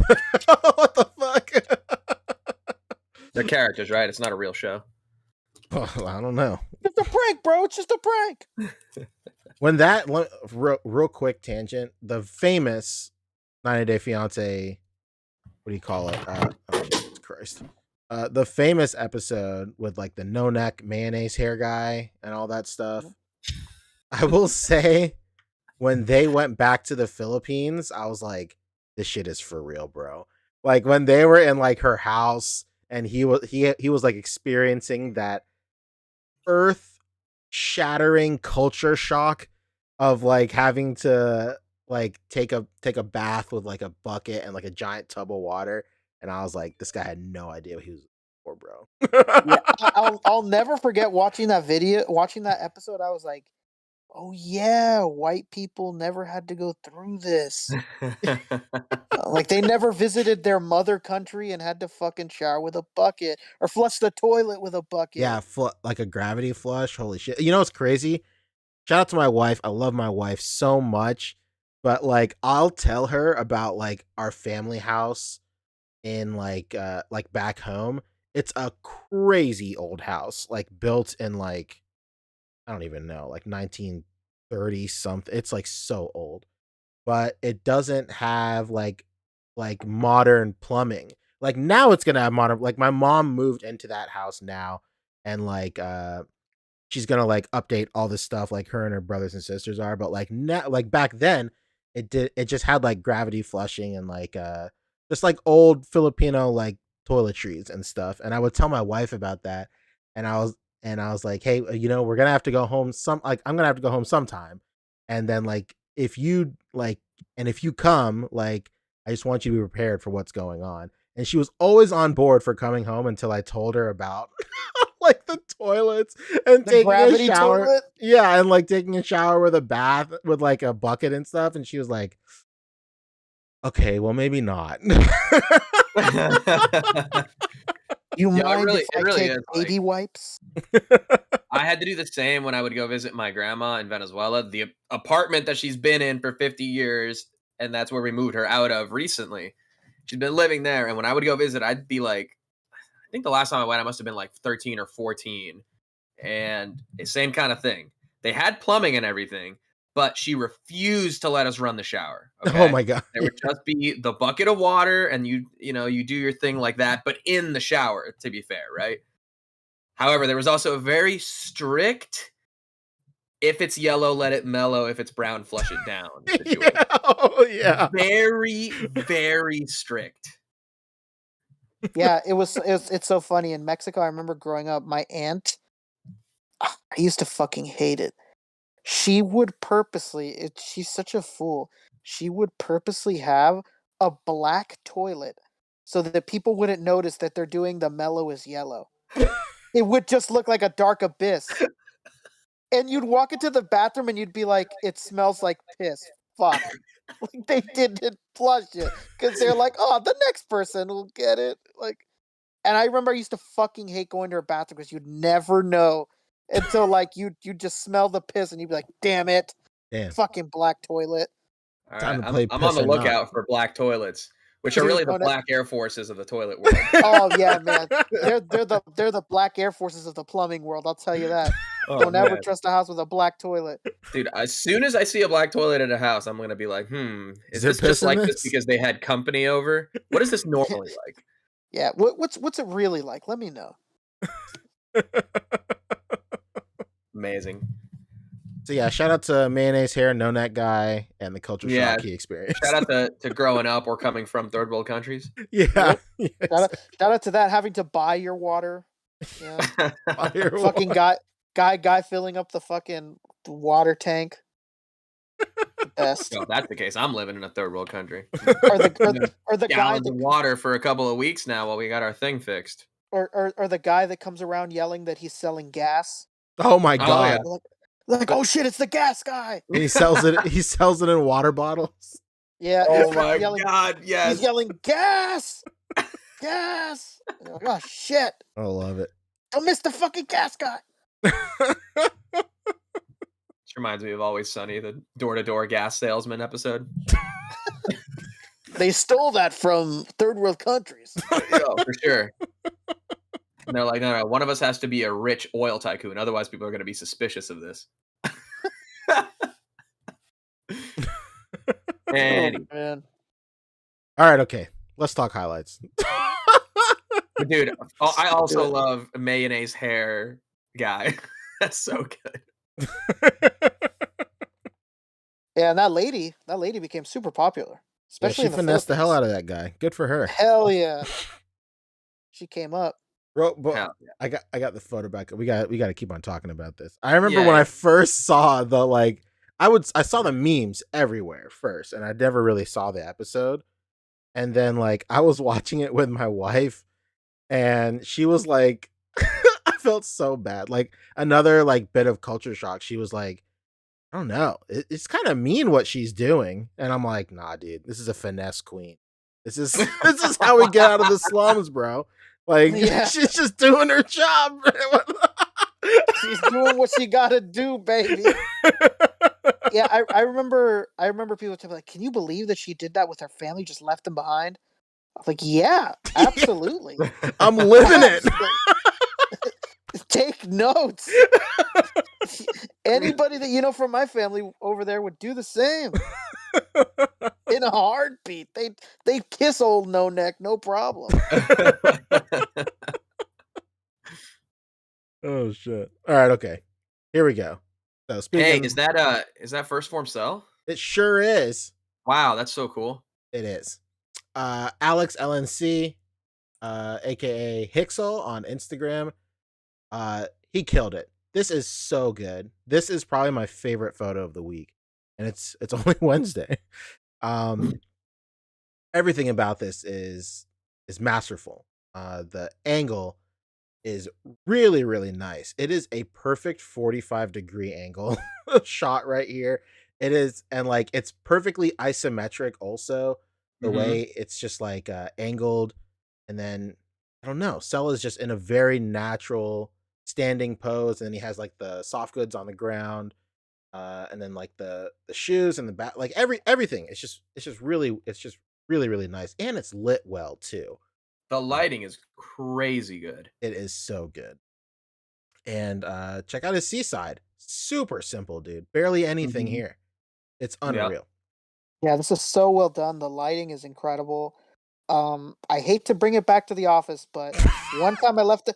What the fuck? They're characters, right? It's not a real show. Well, I don't know. It's a prank, bro. It's just a prank. When that real quick tangent, the famous 90 Day Fiance, what do you call it? Oh Jesus Christ. The famous episode with like the no neck mayonnaise hair guy and all that stuff. I will say, when they went back to the Philippines, I was like, this shit is for real, bro. Like when they were in like her house and he was like experiencing that earth shattering culture shock of like having to like take a bath with like a bucket and like a giant tub of water, and I was like, this guy had no idea what he was for, bro. Yeah, I'll never forget watching that episode. I was like, oh yeah, white people never had to go through this. Like they never visited their mother country and had to fucking shower with a bucket or flush the toilet with a bucket. Yeah, like a gravity flush. Holy shit. You know what's crazy? Shout out to my wife. I love my wife so much. But like I'll tell her about like our family house in like back home. It's a crazy old house, like built in like, I don't even know, like 1930 something. It's like so old. But it doesn't have like modern plumbing. Like now it's gonna have modern, like my mom moved into that house now, and like she's gonna like update all this stuff like her and her brothers and sisters are, but like now, like back then it just had like gravity flushing and like just like old Filipino like toiletries and stuff. And I would tell my wife about that, and I was like, hey, we're gonna have to go home I'm gonna have to go home sometime, and then like if you come, like I just want you to be prepared for what's going on. And she was always on board for coming home until I told her about like the toilets and The taking gravity a shower. toilet? Yeah, and like taking a shower with a bath with like a bucket and stuff. And she was like, okay, well maybe not. You Yeah, mind really- if it I really take is, like- baby wipes? I had to do the same when I would go visit my grandma in Venezuela. The apartment that she's been in for 50 years, and that's where we moved her out of recently. She's been living there, and when I would go visit, I'd be like, I think the last time I went, I must have been like 13 or 14. And same kind of thing. They had plumbing and everything, but she refused to let us run the shower. Okay? Oh my god. There would just be the bucket of water, and you do your thing like that, but in the shower, to be fair, right? However, there was also a very strict, if it's yellow, let it mellow. If it's brown, flush it down situation. Yeah. Oh yeah. Very, very strict. Yeah, it's so funny. In Mexico, I remember growing up, my aunt, I used to fucking hate it. She would purposely, she's such a fool. She would purposely have a black toilet so that people wouldn't notice that they're doing the mellow is yellow. It would just look like a dark abyss. And you'd walk into the bathroom and you'd be like, it smells like piss. Fuck. Like they didn't flush it. Because they're like, oh, the next person will get it. Like, and I remember I used to fucking hate going to her bathroom because you'd never know until like you just smell the piss and you'd be like, damn it. Damn. Fucking black toilet. All Time right, to play I'm on piss the or not. lookout for black toilets, which are Dude, really the don't it- black air forces of the toilet world. Oh yeah, man. They're the black air forces of the plumbing world, I'll tell you that. Oh, Don't ever man. trust a house with a black toilet. Dude, as soon as I see a black toilet at a house, I'm gonna be like, is there this piss just in like this? this because they had company over? What is this normally like? Yeah, what's it really like? Let me know. Amazing. So yeah, shout out to mayonnaise hair, no neck guy, and the culture Yeah. shock he experienced. Shout out to growing up or coming from third world countries. Yeah. Shout out to that, having to buy your water. Yeah. Fire Fucking guy filling up the fucking water tank. The best. Well, if that's the case, I'm living in a third world country. Or the guy Gallons that, of water for a couple of weeks now while we got our thing fixed. or the guy that comes around yelling that he's selling gas. Oh my Oh, god. yeah. Like, oh shit, it's the gas guy. And he sells it in water bottles. Yeah. Oh he's my yelling, god, yes. He's yelling gas, gas. And you're like, oh shit! I love it. Don't miss the fucking gas guy. It's reminds me of Always Sunny, the door-to-door gas salesman episode. They stole that from third world countries. Oh, for sure. And they're like, no, one of us has to be a rich oil tycoon. Otherwise, people are going to be suspicious of this. Anyway. Oh, man. All right, okay. Let's talk highlights. But dude, I also love mayonnaise hair guy. That's so good. Yeah, and that lady became super popular. Especially she in the finessed the hell Philippines. out of that guy. Good for her. Hell yeah. She came up. Bro, but Hell yeah. I got the photo back. We got to keep on talking about this. I remember when I first saw the like I saw the memes everywhere first, and I never really saw the episode. And then like I was watching it with my wife, and she was like I felt so bad. Like another like bit of culture shock. She was like, I don't know. It's kind of mean what she's doing. And I'm like, nah, dude, this is a finesse queen. This is how we get out of the slums, bro. Like she's just doing her job. She's doing what she gotta do, baby. Yeah, I remember people telling me, like, can you believe that she did that with her family, just left them behind? I was like, yeah, absolutely. I'm living it. Take notes. Anybody that you know from my family over there would do the same. In a heartbeat. They'd kiss old No Neck, no problem. Oh shit. All right, okay. Here we go. So speaking, is that First Form Cell? It sure is. Wow, that's so cool. It is. Alex LNC, aka Hixel on Instagram. He killed it. This is so good. This is probably my favorite photo of the week. And it's only Wednesday. Everything about this is masterful. The angle is really, really nice. It is a perfect 45-degree angle shot right here. It is, and like it's perfectly isometric also. The way it's just like angled, and then I don't know, Cell is just in a very natural standing pose, and then he has like the soft goods on the ground, and then like the shoes and the back, like everything. It's just really really nice, and it's lit well too. The lighting is crazy good. It is so good. And check out his seaside. Super simple, dude. Barely anything here. It's unreal. Yeah, this is so well done. The lighting is incredible. I hate to bring it back to The Office, but one time I left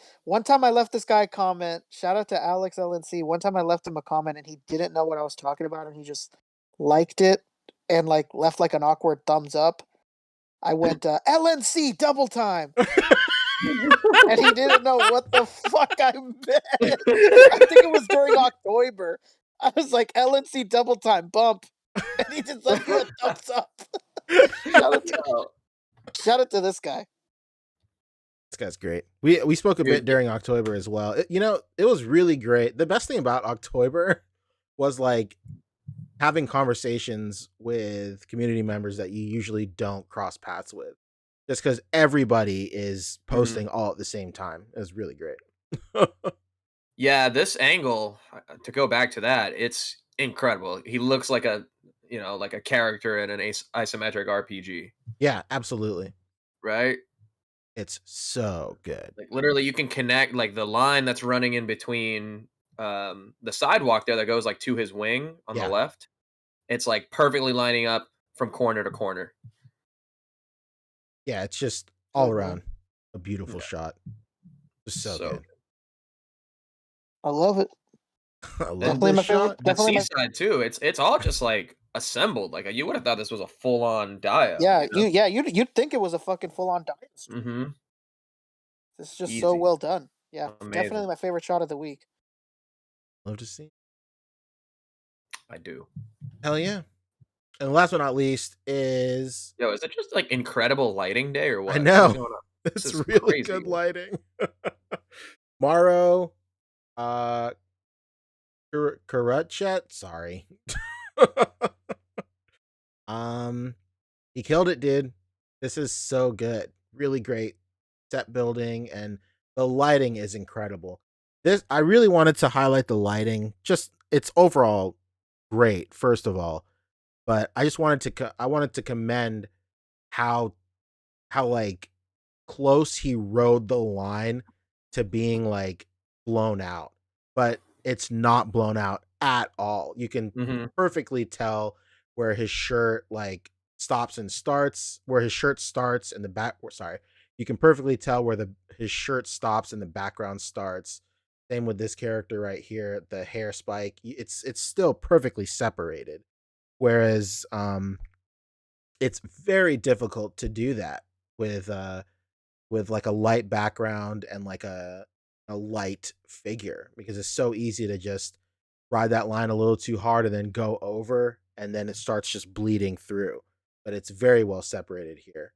this guy a comment. Shout out to Alex LNC. One time I left him a comment and he didn't know what I was talking about, and he just liked it and like left like an awkward thumbs up. I went LNC double time. And he didn't know what the fuck I meant. I think it was during October. I was like, LNC double time bump. And he just left me a thumbs up. Shout out to this guy. This guy's great. We spoke a bit during October as well. It was really great. The best thing about October was like having conversations with community members that you usually don't cross paths with, just because everybody is posting all at the same time. It was really great. Yeah, this angle, to go back to that, it's incredible. He looks like a character in an isometric RPG. Yeah, absolutely. Right? It's so good. Like literally you can connect like the line that's running in between the sidewalk there that goes like to his wing on the left. It's like perfectly lining up from corner to corner. Yeah, it's just all around a beautiful shot. Just so good. I love it. Definitely my favorite. The seaside too. It's all just like assembled. Like you would have thought this was a full on dia. Yeah, you'd think it was a fucking full on dia. Mm-hmm. This is just so well done. Yeah, amazing. Definitely my favorite shot of the week. Love to see. I do. Hell yeah. And last but not least is... Yo, is it just like incredible lighting day or what? I know. It's really good lighting. Morrow, Karutchet, sorry. He killed it, dude. This is so good. Really great set building, and the lighting is incredible. I really wanted to highlight the lighting. Just it's overall great, first of all, but I just wanted to commend how like close he rode the line to being like blown out, but it's not blown out at all. You can perfectly tell where his shirt like stops and starts, where his shirt starts and the back. Sorry, you can perfectly tell where his shirt stops and the background starts. Same with this character right here, the hair spike. It's still perfectly separated. Whereas it's very difficult to do that with like a light background and like a light figure, because it's so easy to just ride that line a little too hard and then go over, and then it starts just bleeding through. But it's very well separated here.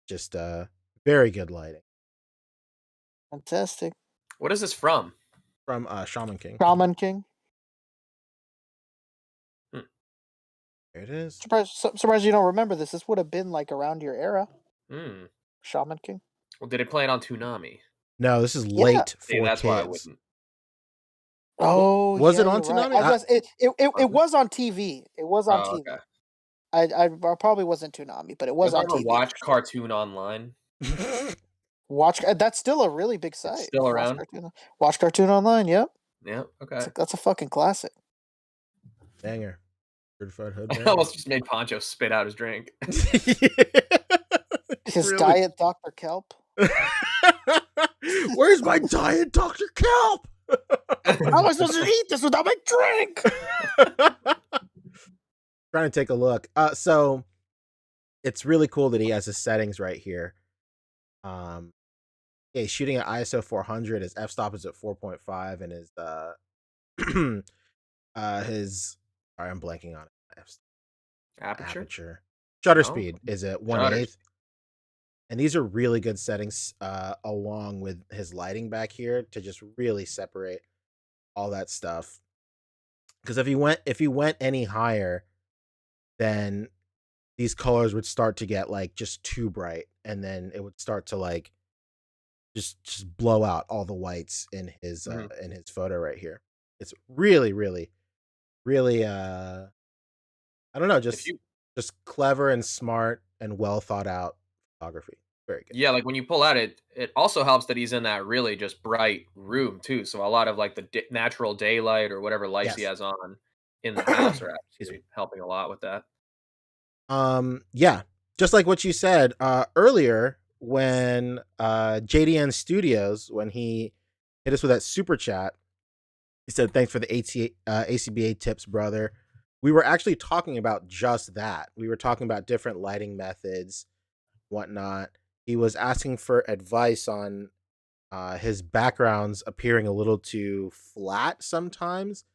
Just very good lighting. Fantastic. What is this from? From Shaman King. Shaman King. There it is. Surprised you don't remember this. This would have been like around your era. Shaman King. Well, did it play it on Toonami? No, this is late for See, that's kids. why I wouldn't. Oh, was yeah, it on you're right. Toonami? It was on TV. It was on TV. Okay. I probably wasn't Toonami, but it was on TV. Watch Cartoon Online. Watch that's still a really big site. It's still around. Watch Cartoon Online. Yep. Yeah. Okay. That's a fucking classic. Banger. Certified hood. I almost just made Poncho spit out his drink. His Diet Dr. Kelp. Where's my Diet Dr. Kelp? How am I supposed to eat this without my drink? Trying to take a look. So it's really cool that he has his settings right here. Yeah, he's shooting at ISO 400. His f-stop is at 4.5, and his sorry, I'm blanking on it. Aperture. Shutter speed is at 1/8. And these are really good settings, along with his lighting back here, to just really separate all that stuff. Because if he went any higher, then these colors would start to get like just too bright, and then it would start to like just blow out all the whites in his photo right here. It's really, really, really I don't know, just clever and smart and well thought out photography. Very good. Yeah, like when you pull out it also helps that he's in that really just bright room too. So a lot of like the natural daylight or whatever lights he has on in the house are actually helping a lot with that. Yeah, just like what you said earlier when JDN Studios, when he hit us with that super chat, he said thanks for the A.C.B.A tips, brother. We were actually talking about just that. We were talking about different lighting methods, whatnot. He was asking for advice on his backgrounds appearing a little too flat sometimes.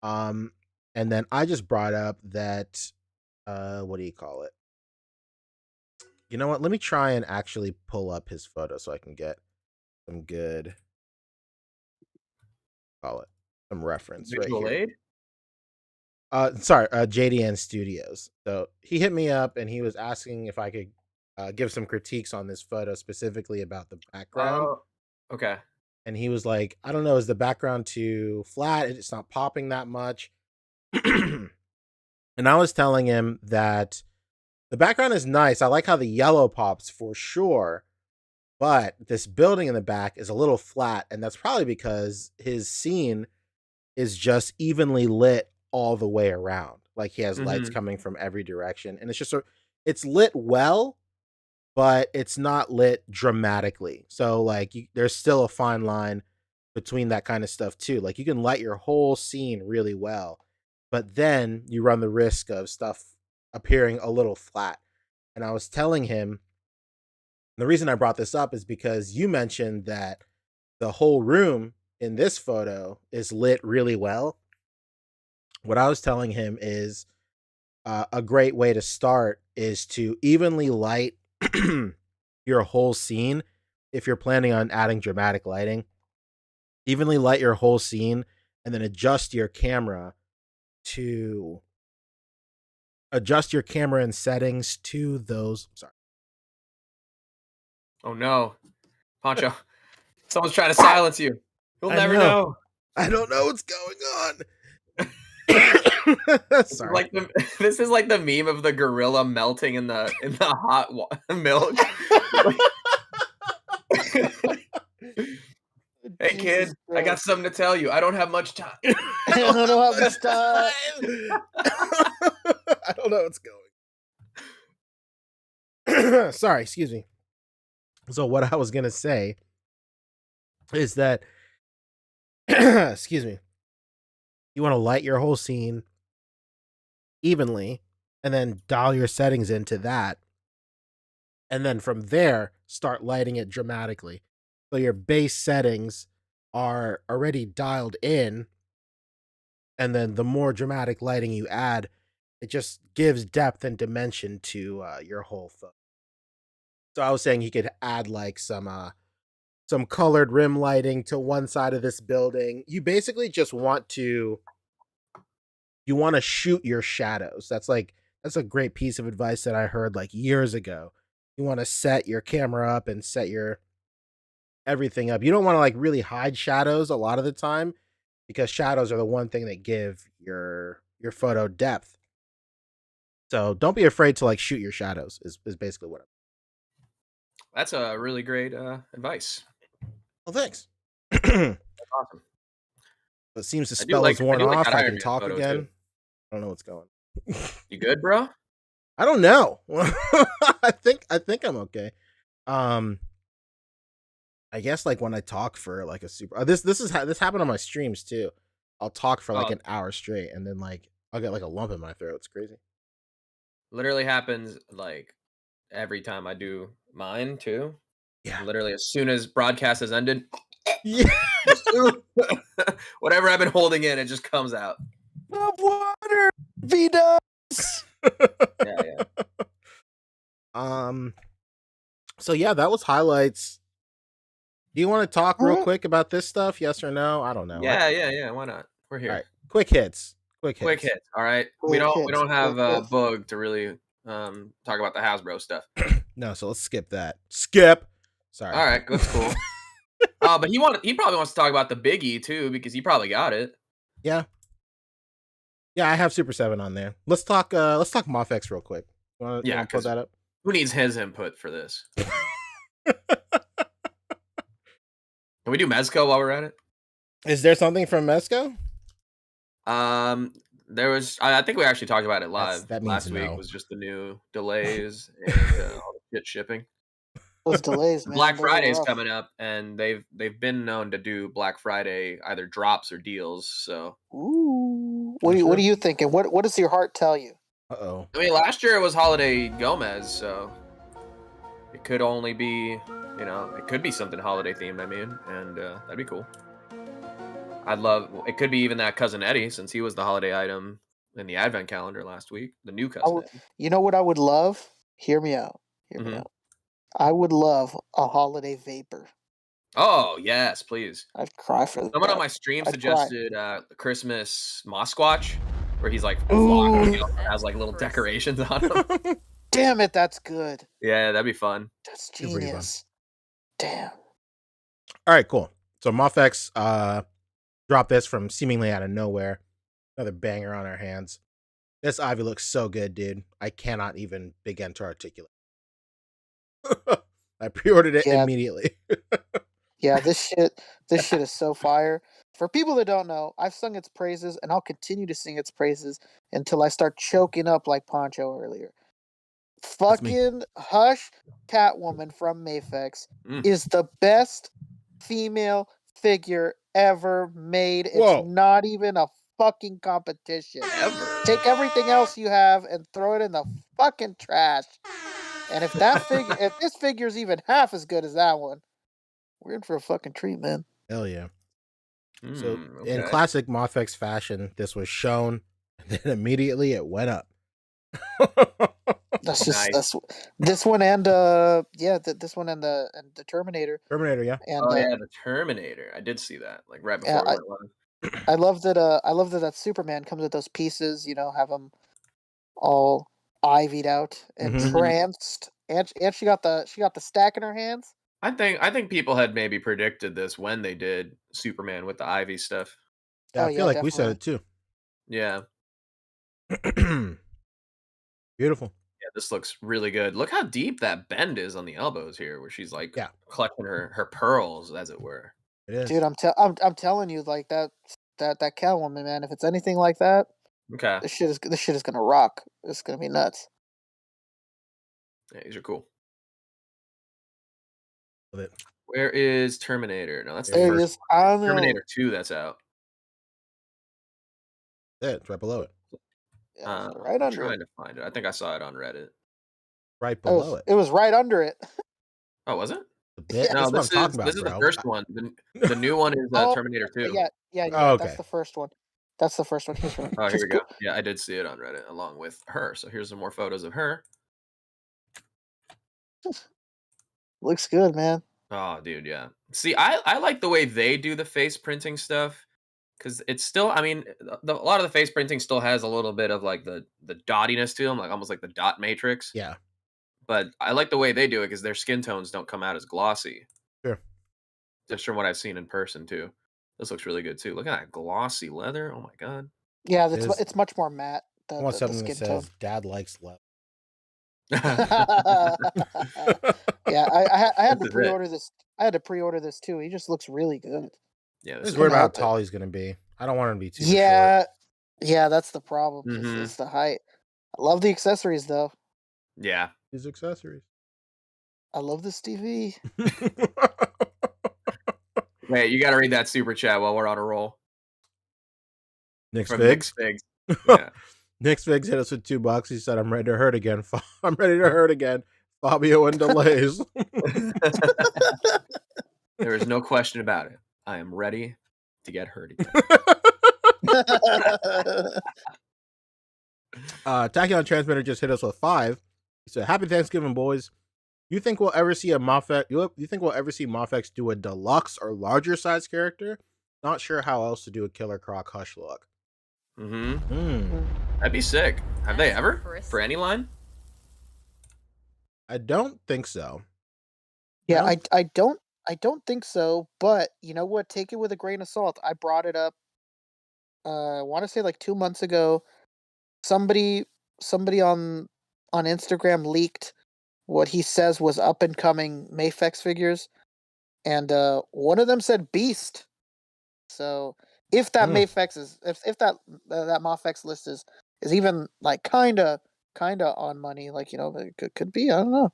And then I just brought up that what do you call it? You know what? Let me try and actually pull up his photo so I can get some good some reference Visual right here. aid? Sorry, JDN Studios. So he hit me up and he was asking if I could give some critiques on this photo, specifically about the background. Okay. And he was like, I don't know, is the background too flat? It's not popping that much. And I was telling him that the background is nice. I like how the yellow pops for sure. But this building in the back is a little flat. And that's probably because his scene is just evenly lit all the way around. Like he has lights coming from every direction. And it's just it's lit well, but it's not lit dramatically. So like there's still a fine line between that kind of stuff too. Like you can light your whole scene really well, but then you run the risk of stuff appearing a little flat. And I was telling him, the reason I brought this up is because you mentioned that the whole room in this photo is lit really well. What I was telling him is a great way to start is to evenly light your whole scene. If you're planning on adding dramatic lighting, evenly light your whole scene and then adjust your camera and settings to those. Sorry. Oh no, Poncho, someone's trying to silence you. You'll never know. I don't know what's going on. Sorry. This is like the meme of the gorilla melting in the hot milk. Hey kid, I got something to tell you. I don't have much time. I don't know how much time. I don't know what's going. Sorry, excuse me. So what I was gonna say is that, excuse me, you want to light your whole scene evenly, and then dial your settings into that, and then from there start lighting it dramatically. So your base settings are already dialed in, and then the more dramatic lighting you add, it just gives depth and dimension to your whole photo. So I was saying you could add like some colored rim lighting to one side of this building. You basically just want to shoot your shadows. That's a great piece of advice that I heard like years ago. You want to set your camera up and set your everything up. You don't want to like really hide shadows a lot of the time, because shadows are the one thing that give your photo depth. So don't be afraid to like shoot your shadows is basically what I'm. That's a really great advice. Well, thanks. That's awesome. It seems the spell is worn off. I can talk again. Too. I don't know what's going. You good, bro? I don't know. I think I'm okay. I guess like when I talk for like a super this happened on my streams too. I'll talk for like an hour straight, and then like I'll get like a lump in my throat. It's crazy. Literally happens like every time I do mine too. Yeah. Literally as soon as broadcast has ended, yeah. Whatever I've been holding in, it just comes out. Of water, V-dubs. Yeah. So yeah, that was highlights. Do you want to talk real quick about this stuff? Yes or no? I don't know. Yeah. Why not? We're here. All right. Quick hits. Quick hits. All right. We don't have Boog to really talk about the Hasbro stuff. No, so let's skip that. Skip. Sorry. All right, that's cool. But he probably wants to talk about the Biggie too, because he probably got it. Yeah. Yeah, I have Super 7 on there. Let's talk Mofex real quick. Want to put that up? Who needs his input for this? Can we do Mezco while we're at it? Is there something from Mezco? There was. I think we actually talked about it live. That last no. week was just the new delays and all the shit shipping. Those delays, man. Black Friday's coming up, and they've been known to do Black Friday either drops or deals. So, ooh, what are you thinking? What does your heart tell you? Uh-oh. I mean, last year it was Holiday Gomez, so it could only be, it could be something holiday themed. I mean, and that'd be cool. It could be even that Cousin Eddie, since he was the holiday item in the Advent calendar last week. The new Cousin Eddie. You know what I would love? Hear me out. I would love a holiday vapor. Oh, yes, please. I'd cry for that. Someone on my stream suggested Christmas Mosquatch, where he's like has like little decorations on him. Damn it, that's good. Yeah, that'd be fun. That's genius. Damn. All right, cool. So Mofex dropped this from seemingly out of nowhere. Another banger on our hands. This Ivy looks so good, dude. I cannot even begin to articulate. I pre-ordered it immediately. Yeah, this shit is so fire. For people that don't know, I've sung its praises, and I'll continue to sing its praises until I start choking up like Poncho earlier. Fucking Hush Catwoman from Mafex is the best female figure ever made. It's not even a fucking competition. Ever. Take everything else you have and throw it in the fucking trash. And if this figure's even half as good as that one, we're in for a fucking treat, man. Hell yeah. So in classic Mofex fashion, this was shown, and then immediately it went up. That's just this one and this one and the Terminator. Terminator, yeah. And, the Terminator. I did see that like right before we went live. I love that. I love that Superman comes with those pieces. Have them all ivied out and tranced, and she got the stack in her hands. I think people had maybe predicted this when they did Superman with the Ivy stuff. Yeah, I feel like definitely. We said it too. Yeah. Beautiful. Yeah, this looks really good. Look how deep that bend is on the elbows here, where she's like Yeah, clutching her pearls, as it were. it is. Dude, I'm telling you, like that Catwoman, man. If it's anything like that, Okay, this shit is gonna rock. It's gonna be nuts. yeah, these are cool. With it. Where is Terminator? No, that's the There There he first is. one. I know. Terminator 2 that's out. Yeah, it's right below it. Yeah, it's right I'm under trying it. to find it. I think I saw it on Reddit. Right below it. It was right under it. Oh, was it? The bit. Yeah. No, That's what I'm talking about, this is the bro. first one. The new one is Oh, Terminator 2. yeah. Oh, okay. That's the first one. That's the first one. Here's one. Oh, here Just we go. Yeah, I did see it on Reddit along with her. So here's some more photos of her. looks good, man. Oh, dude, yeah. See, I like the way they do the face printing stuff, because it's still, I mean, a lot of the face printing still has a little bit of like the dottiness to them, like almost like the dot matrix. Yeah. But I like the way they do it because their skin tones don't come out as glossy. Sure. Just from what I've seen in person too. This looks really good too. Look at that glossy leather. Oh my god. Yeah, It is- it's much more matte. I want The something that skin tone. says "Dad likes love." Yeah, I had This to is it. pre-order this. I had to pre-order this too. He just looks really good. Yeah, I'm this just is worried about how help it. tall he's gonna be. I don't want him to be too short. Yeah, that's the problem. Mhm. It's the height. I love the accessories though. yeah. His accessories. I love this TV. Wait, you gotta read that super chat while we're on a roll. Nick's From Figs. Nick's Figs. Yeah. Nick's Figs hit us with $2. He said, "I'm ready to hurt again. I'm ready to hurt again." Fabio and delays. There is no question about it. I am ready to get hurt again. Tachyon Transmitter just hit us with 5. He said, "Happy Thanksgiving, boys. You think we'll ever see a Mafex? You think we'll ever see Mafex do a deluxe or larger size character? Not sure how else to do a Killer Croc Hush look." That'd be sick. Have they ever? For any line? I don't think so. Yeah, I don't think so, but you know what? Take it with a grain of salt. I brought it up I want to say like 2 months ago. Somebody on Instagram leaked what he says was up and coming Mafex figures, and one of them said Beast. So if that Mafex is if that Mafex list is even like kinda on money, like it could be, I don't know.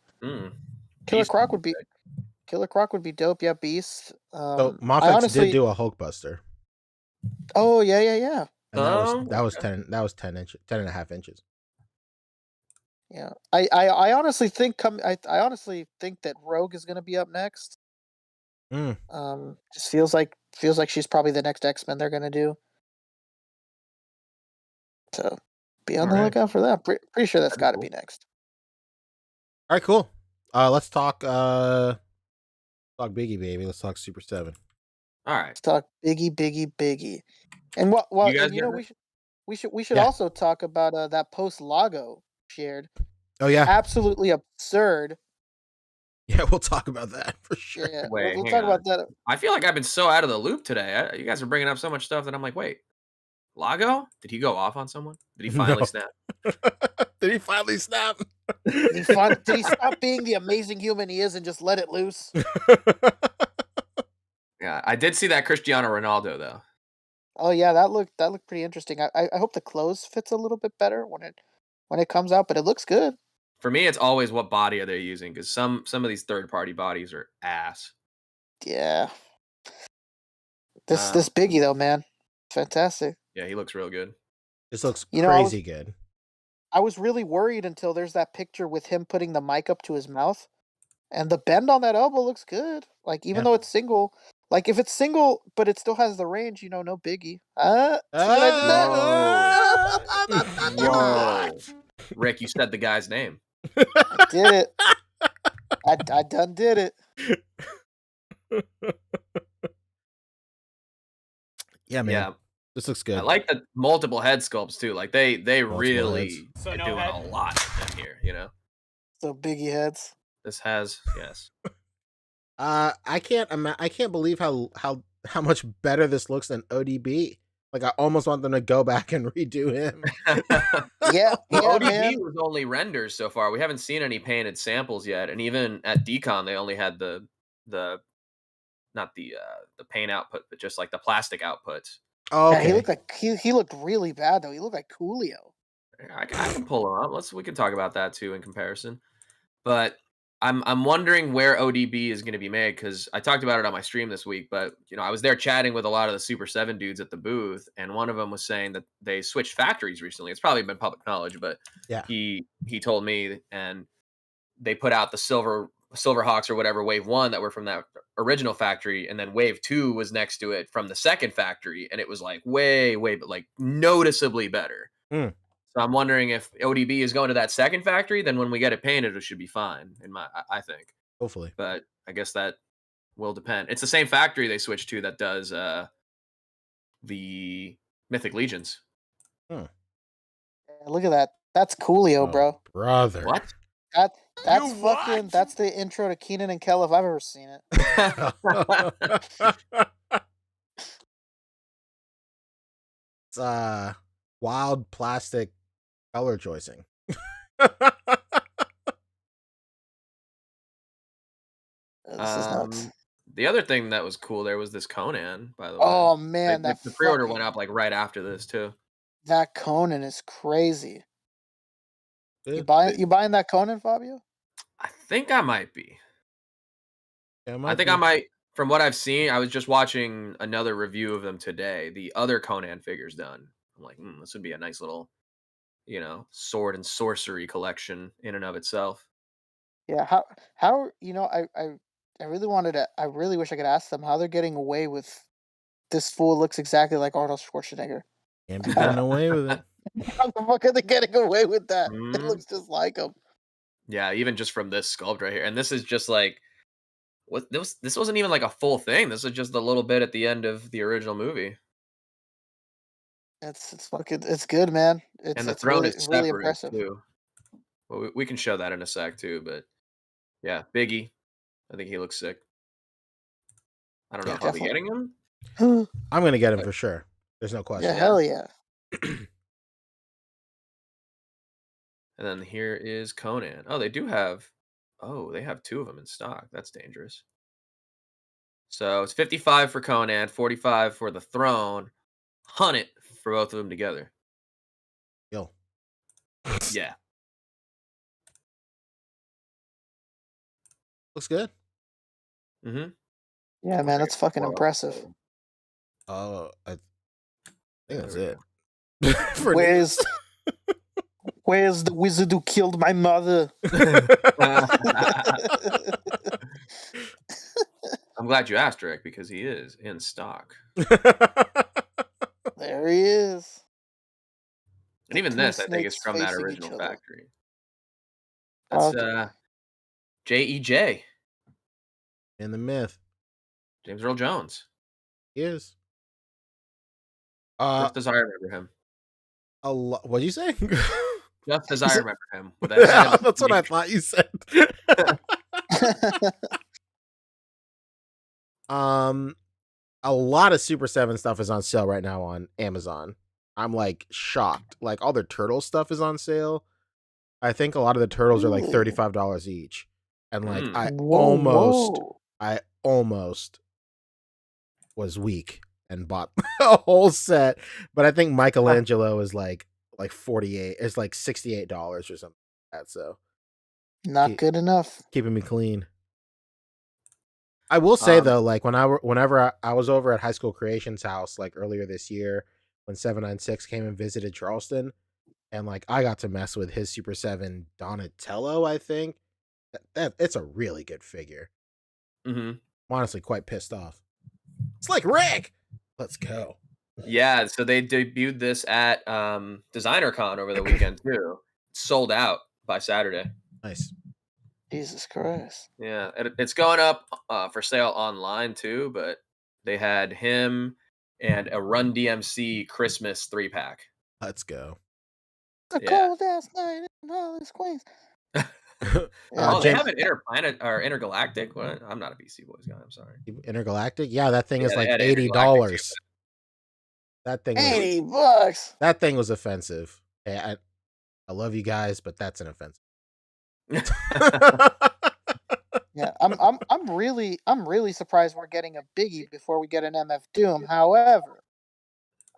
Killer Beast Croc would would be Killer Croc would be dope. Yeah, Beast. So I Mafex honestly, did do a Hulkbuster, oh yeah. and that was okay. 10 inches, 10.5 inches. Yeah, I honestly think I honestly think that Rogue is gonna be up next. Just feels like she's probably the next X-Men they're gonna do. So be on the Alright. lookout for that. Pretty sure that's got to cool. be next. All right, cool. Let's talk Biggie, baby. Let's talk Super 7. All right. Let's talk Biggie. And You guys get it? we should Yeah. also talk about that post Lago shared. Oh yeah, Absolutely absurd. yeah. We'll talk about that for sure. Yeah, Wait, we'll hang talk on. about that. I feel like I've been so out of the loop today. You guys are bringing up so much stuff that I'm like, wait, Lago? Did he go off on someone? Did he finally No. snap? Did he finally snap? Did he stop being the amazing human he is and just let it loose? Yeah, I did see that Cristiano Ronaldo though. Oh yeah, that looked pretty interesting. I hope the clothes fits a little bit better when it comes out, but it looks good. For me, it's always what body are they using, because some of these third-party bodies are ass. Yeah. This Biggie though, man, fantastic. Yeah, he looks real good. This looks You know, crazy good. I was really worried until there's that picture with him putting the mic up to his mouth, and the bend on that elbow looks good. Like even though it's single, like if it's single but it still has the range, no Biggie. See what I did there? Whoa. Rick, you said the guy's name. I did it. I done did it. Yeah, man. Yeah. This looks good. I like the multiple head sculpts too. Like they Multiple really heads. are doing a lot with them here, So Biggie heads. This has, yes. I can't believe how much better this looks than ODB. Like I almost want them to go back and redo him. Yeah, Well, yeah, ODB man. was only renders so far. We haven't seen any painted samples yet, and even at Decon they only had the not the paint output, but just like the plastic outputs. Oh, Yeah, he okay. looked like he looked really bad though. He looked like Coolio. I can pull them up. We can talk about that too in comparison. But I'm wondering where ODB is going to be made, because I talked about it on my stream this week. But I was there chatting with a lot of the Super 7 dudes at the booth, and one of them was saying that they switched factories recently. It's probably been public knowledge, but Yeah. he told me, and they put out the Silverhawks or whatever Wave 1 that were from that original factory, and then Wave 2 was next to it from the second factory, and it was like way, but like noticeably better. Mm. So I'm wondering if ODB is going to that second factory, then when we get it painted, it should be fine. I think. Hopefully. But I guess that will depend. It's the same factory they switched to that does the Mythic Legions. Yeah, look at that. That's Coolio, bro. Brother. What? That's fucking. That's the intro to Keenan and Kel if I've ever seen it. It's wild plastic color choicing. This is nuts. The other thing that was cool there was this Conan, by the way. Oh man, the pre-order went up like right after this too. That Conan is crazy. You buying that Conan, Fabio? I think I might be. Yeah, I think I might. From what I've seen, I was just watching another review of them today. The other Conan figures done. I'm like, this would be a nice little, sword and sorcery collection in and of itself. Yeah. How I really wish I could ask them how they're getting away with this fool looks exactly like Arnold Schwarzenegger. Can't be getting away with it. How the fuck are they getting away with that? It looks just like him. Yeah, even just from this sculpt right here. And this is just like, this wasn't even like a full thing. This was just a little bit at the end of the original movie. It's good, man. And the throne really, is really separate impressive. too. Well, we can show that in a sec too, but yeah, Biggie. I think he looks sick. I don't know if I'll be getting him. I'm gonna get him for sure. There's no question. Yeah, hell yeah. And then here is Conan. Oh, they have two of them in stock. That's dangerous. So it's 55 for Conan, 45 for the throne, 100 for both of them together. Yo. Yeah. Looks good. Mm-hmm. Yeah, man, that's fucking impressive. Oh, I think that's it. Where's the wizard who killed my mother? I'm glad you asked, Rick, because he is in stock. There he is. And even this, I think, is from that original factory. That's J.E.J. in the myth. James Earl Jones. He is. Just as I remember him. What'd you say? Just as I remember him. That's what I thought you said. A lot of Super 7 stuff is on sale right now on Amazon. I'm like shocked. Like all their turtle stuff is on sale. I think a lot of the turtles are like $35 each. And like I almost was weak and bought a whole set. But I think Michelangelo is like 48. It's like $68 or something like that. So not good enough. Keeping me clean. I will say though, like whenever I was over at High School Creations house like earlier this year when 796 came and visited Charleston, and like I got to mess with his Super 7 Donatello, I think that it's a really good figure. Mm-hmm. I'm honestly quite pissed off. It's like Rick. Let's go. Yeah, so they debuted this at Designer Con over the weekend too. Sold out by Saturday. Nice. Jesus Christ. Yeah, it's going up for sale online too, but they had him and a Run DMC Christmas 3-pack. Let's go. The cold ass night in Hollis, Queens. They have an interplanet or intergalactic. What? I'm not a BC Boys guy. I'm sorry. Intergalactic? Yeah, that thing is like $80. That thing was $80. that thing was offensive. Hey, I love you guys, but that's an offense. Yeah, I'm really surprised we're getting a Biggie before we get an MF Doom. However,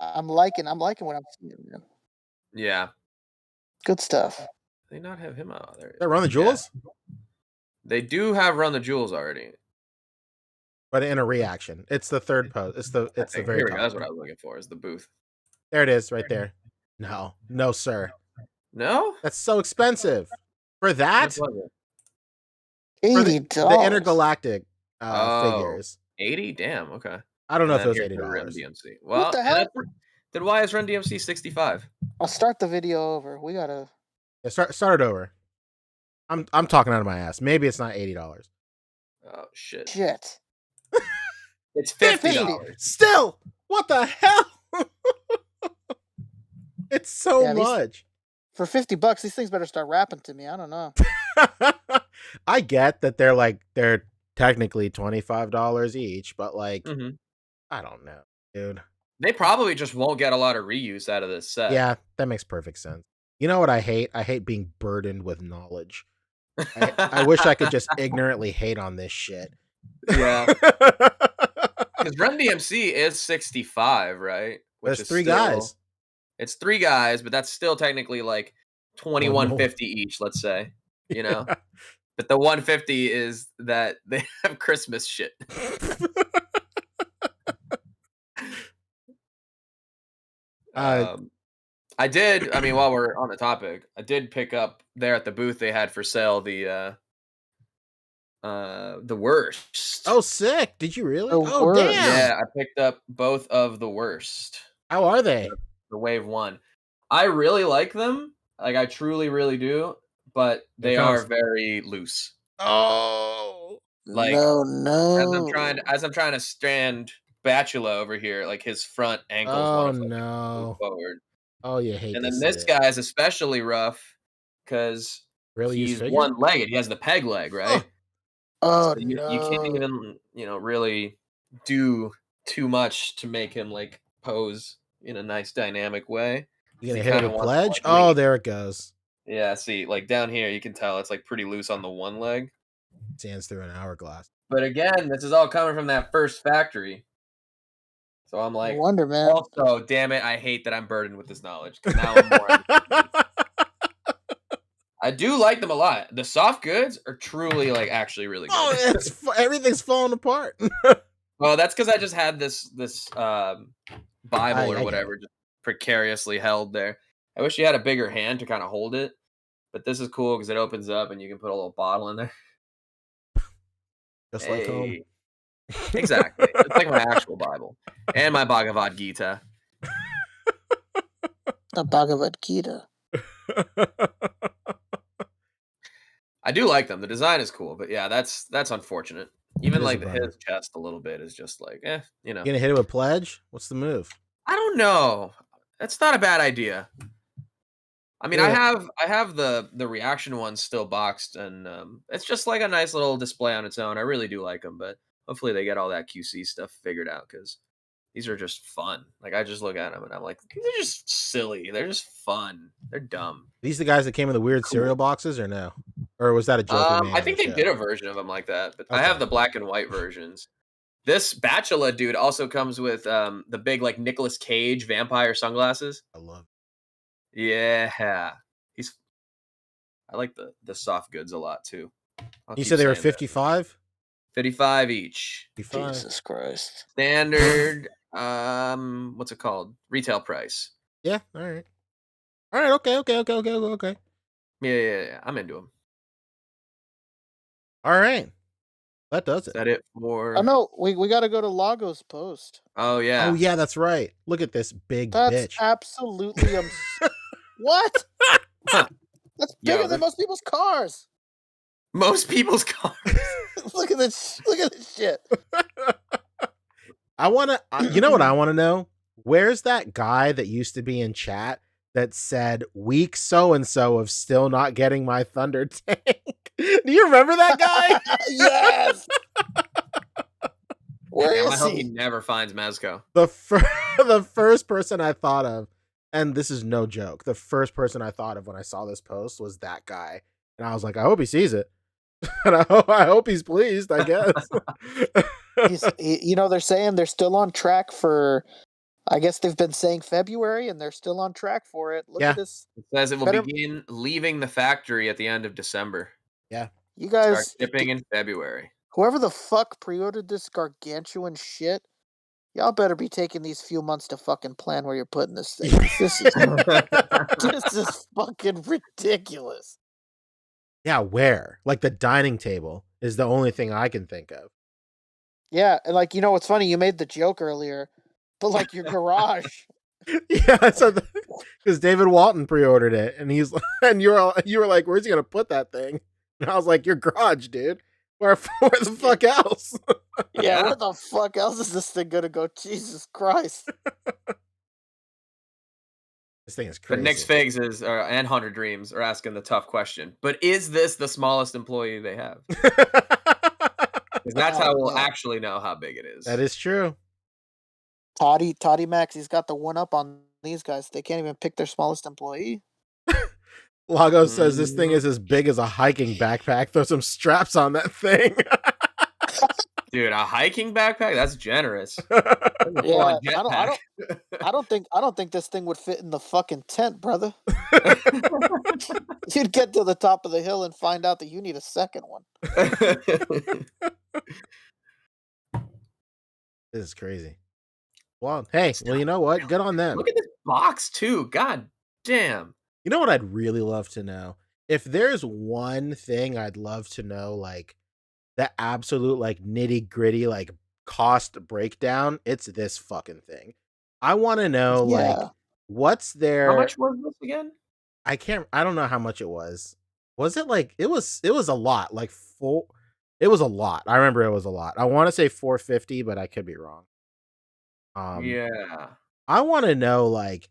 I'm liking what I'm seeing. Man. Yeah. Good stuff. They not have him out there. They Run the Jewels? Yeah. They do have Run the Jewels already. But in a reaction. It's the third post. It's the very Here we top. go. That's what I was looking for, is the booth. There it is, right there. No, sir. No? That's so expensive. For that? What was $80. The intergalactic figures. 80? Damn, okay. I don't know if And it was then here's $80. the Run DMC. Well, the hell? Then why is Run DMC 65? I'll start the video over. We gotta Start it over. I'm talking out of my ass. Maybe it's not $80. Oh shit. shit. It's $50. Still, what the hell? It's so Yeah, much. For $50, these things better start rapping to me. I don't know. I get that they're technically $25 each, but like, I don't know, dude. They probably just won't get a lot of reuse out of this set. Yeah, that makes perfect sense. You know what I hate? I hate being burdened with knowledge. I wish I could just ignorantly hate on this shit. Yeah. Because Run DMC is 65, right? There's three guys. It's 3 guys, but that's still technically like $21.50 each, let's say. You know? But the $150 is that they have Christmas shit. I did, while we're on the topic, I did pick up there at the booth they had for sale the worst. Oh, sick. Did you really? The worst. Damn. Yeah, I picked up both of the worst. How are they? The Wave 1. I really like them. Like, I truly, really do. But they are very loose. Oh. Like, no. As I'm trying to stand Bachelor over here, like his front ankles want to move forward. Oh, you hate. And then this guy is especially rough because he's one-legged. He has the peg leg, right? Oh, so you can't even, really do too much to make him like pose in a nice dynamic way. You gonna hit it with pledge? Oh, there it goes. Yeah, see, like down here, you can tell it's like pretty loose on the one leg. Sands through an hourglass. But again, this is all coming from that first factory. So I'm like, no wonder, man. Also, damn it, I hate that I'm burdened with this knowledge. Because now I'm more. I do like them a lot. The soft goods are truly, like, actually really good. Oh, everything's falling apart. Well, that's because I just had this Bible or whatever just precariously held there. I wish you had a bigger hand to kind of hold it. But this is cool because it opens up and you can put a little bottle in there. Just like home. Exactly. It's like my actual Bible. And my Bhagavad Gita. The Bhagavad Gita. I do like them. The design is cool, but yeah, that's unfortunate. Even like his chest a little bit is just like, You gonna hit it with pledge? What's the move? I don't know. That's not a bad idea. I mean, yeah. I have the reaction ones still boxed, and it's just like a nice little display on its own. I really do like them, but hopefully they get all that QC stuff figured out because these are just fun. Like, I just look at them and I'm like, these are just silly. They're just fun. They're dumb. These the guys that came in the weird cereal boxes, or no? Or was that a joke? I think they did a version of them like that, but I have the black and white versions. This Bachelor dude also comes with the big like Nicolas Cage vampire sunglasses. I love it. Yeah. I like the soft goods a lot too. You said they were 55? 55 each. 55. Jesus Christ. Standard what's it called? Retail price. Yeah, all right. All right, okay. Yeah. I'm into them. All right. That does it. Is that it for Oh no, we got to go to Lagos post. Oh yeah. Oh yeah, that's right. Look at this big That's bitch. absolutely What? That's bigger than most people's cars. Most people's cars. Look at this shit. I want to you know what I want to know? Where's that guy that used to be in chat that said week so and so of still not getting my Thunder tank? Do you remember that guy? Yes. Where Damn, I is hope he he? never finds Mezco. The first person I thought of, and this is no joke, the first person I thought of when I saw this post was that guy, and I was like, I hope he sees it, and I hope he's pleased. I guess. They're saying they're still on track for. I guess they've been saying February, and they're still on track for it. Look Yeah. at this. It says it will Better- begin leaving the factory at the end of December. Yeah. You Start guys, shipping in February. whoever the fuck pre-ordered this gargantuan shit, y'all better be taking these few months to fucking plan where you're putting this thing. This is fucking ridiculous. Yeah, where? Like the dining table is the only thing I can think of. Yeah, and like what's funny? You made the joke earlier, but like your garage. Yeah, so because David Walton pre-ordered it, and and you were like, "Where's he gonna put that thing?" And I was like, "Your garage, dude. Where the fuck else?" Yeah, where the fuck else is this thing gonna go? Jesus Christ! This thing is But crazy. Nick's Figs and Hunter Dreams are asking the tough question. But is this the smallest employee they have? Because that's how we'll actually know how big it is. That is true. Toddy Max, he's got the one up on these guys. They can't even pick their smallest employee. Lago says this thing is as big as a hiking backpack. Throw some straps on that thing. Dude, a hiking backpack? That's generous. Yeah, I don't think this thing would fit in the fucking tent, brother. You'd get to the top of the hill and find out that you need a second one. This is crazy. Well, hey, you know what? Good on them. Look at this box too. God damn. You know what I'd really love to know? If there's one thing I'd love to know, like the absolute like nitty-gritty like cost breakdown, it's this fucking thing. I want to know like what's their How much was this again? I don't know how much it was. Was it like it was a lot, like it was a lot. I remember it was a lot. I want to say 450, but I could be wrong. Yeah. I want to know like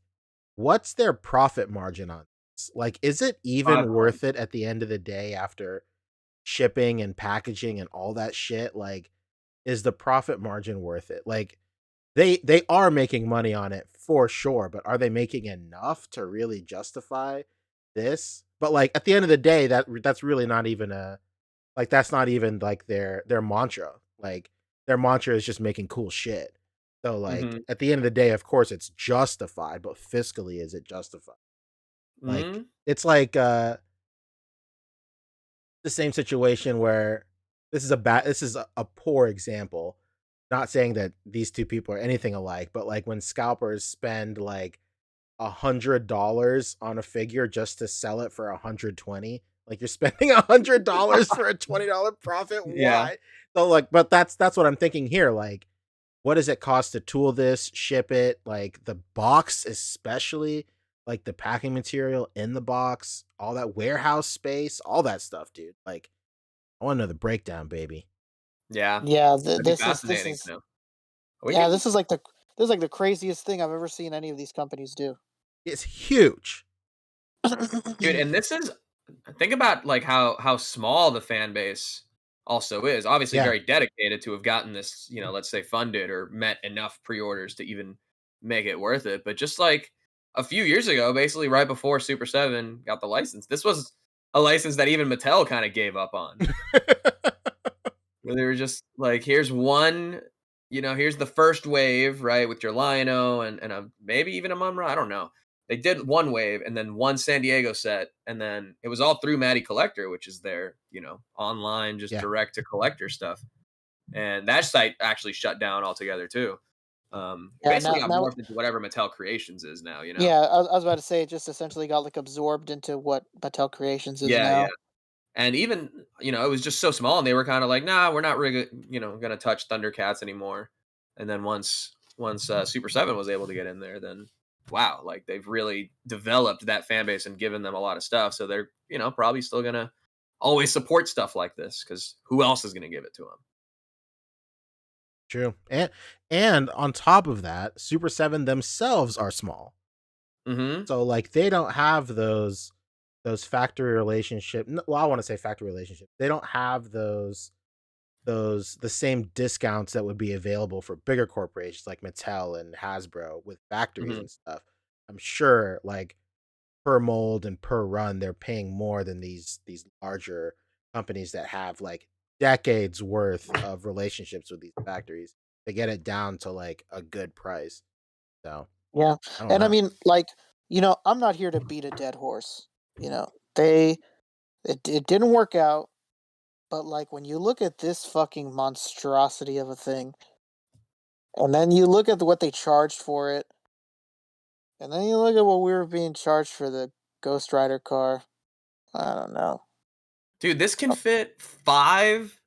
what's their profit margin on this? Like is it even worth it at the end of the day after shipping and packaging and all that shit? Like is the profit margin worth it? Like they are making money on it for sure, but are they making enough to really justify this? But like at the end of the day, that's really not even that's not even like their mantra. Like their mantra is just making cool shit. So like at the end of the day, of course it's justified, but fiscally is it justified? Like it's like the same situation where this is a poor example. Not saying that these two people are anything alike, but like when scalpers spend like $100 on a figure just to sell it for $120, like you're spending $100 for a $20 profit. Yeah. Why? So like, but that's what I'm thinking here. Like, what does it cost to tool this, ship it? Like the box, especially like the packing material in the box, all that warehouse space, all that stuff, dude. Like, I want to know the breakdown, baby. Yeah. Yeah, That'd be fascinating to know. This is like the craziest thing I've ever seen any of these companies do. It's huge. Dude, and this is think about like how small the fan base also is. Obviously very dedicated to have gotten this, let's say funded or met enough pre-orders to even make it worth it. But just like a few years ago, basically right before Super 7 got the license, this was a license that even Mattel kind of gave up on. Where they were just like, here's one, here's the first wave, right, with your Lion-O and maybe even a Mumra. I don't know. They did one wave and then one San Diego set, and then it was all through Matty Collector, which is their, online, just direct to collector stuff. And that site actually shut down altogether too. Basically got morphed into whatever Mattel Creations is now, Yeah, I was about to say it just essentially got like absorbed into what Mattel Creations is now. Yeah. And even, it was just so small, and they were kind of like, nah, we're not really, going to touch Thundercats anymore. And then once Super 7 was able to get in there, then wow, like they've really developed that fan base and given them a lot of stuff. So they're, probably still going to always support stuff like this, because who else is going to give it to them? True. And on top of that, Super 7 themselves are small. So like they don't have those factory relationship. Well, I want to say factory relationship. They don't have those the same discounts that would be available for bigger corporations like Mattel and Hasbro with factories Mhm. and stuff. I'm sure like per mold and per run, they're paying more than these larger companies that have like decades worth of relationships with these factories to get it down to like a good price. So Yeah. I don't And I know. mean, like, I'm not here to beat a dead horse. They it didn't work out, but like when you look at this fucking monstrosity of a thing, and then you look at what they charged for it, and then you look at what we were being charged for the Ghost Rider car. I don't know. Dude, this can fit 5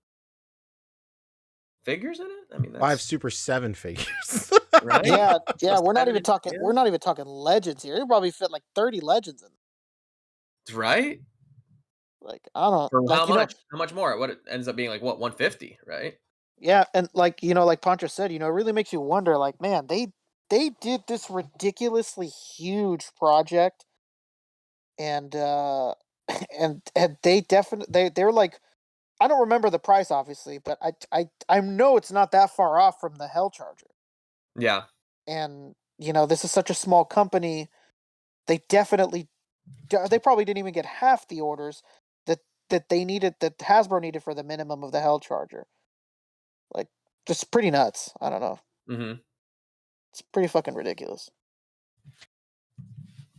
figures in it? I mean, 5 that's Super 7 figures. right? Yeah, yeah, Plus we're not even 70, talking yeah. we're not even talking legends here. It probably fit like 30 legends in. Right? Like, I don't For how like, much? How much more? What it ends up being like what, 150, right? yeah, and like, like Pancho said, it really makes you wonder, like, man, they did this ridiculously huge project, and and they definitely they're like, I don't remember the price obviously, but I know it's not that far off from the Hell Charger. Yeah. And this is such a small company. They definitely they probably didn't even get half the orders that they needed, that Hasbro needed for the minimum of the Hell Charger. Like, just pretty nuts. I don't know. Mhm. It's pretty fucking ridiculous.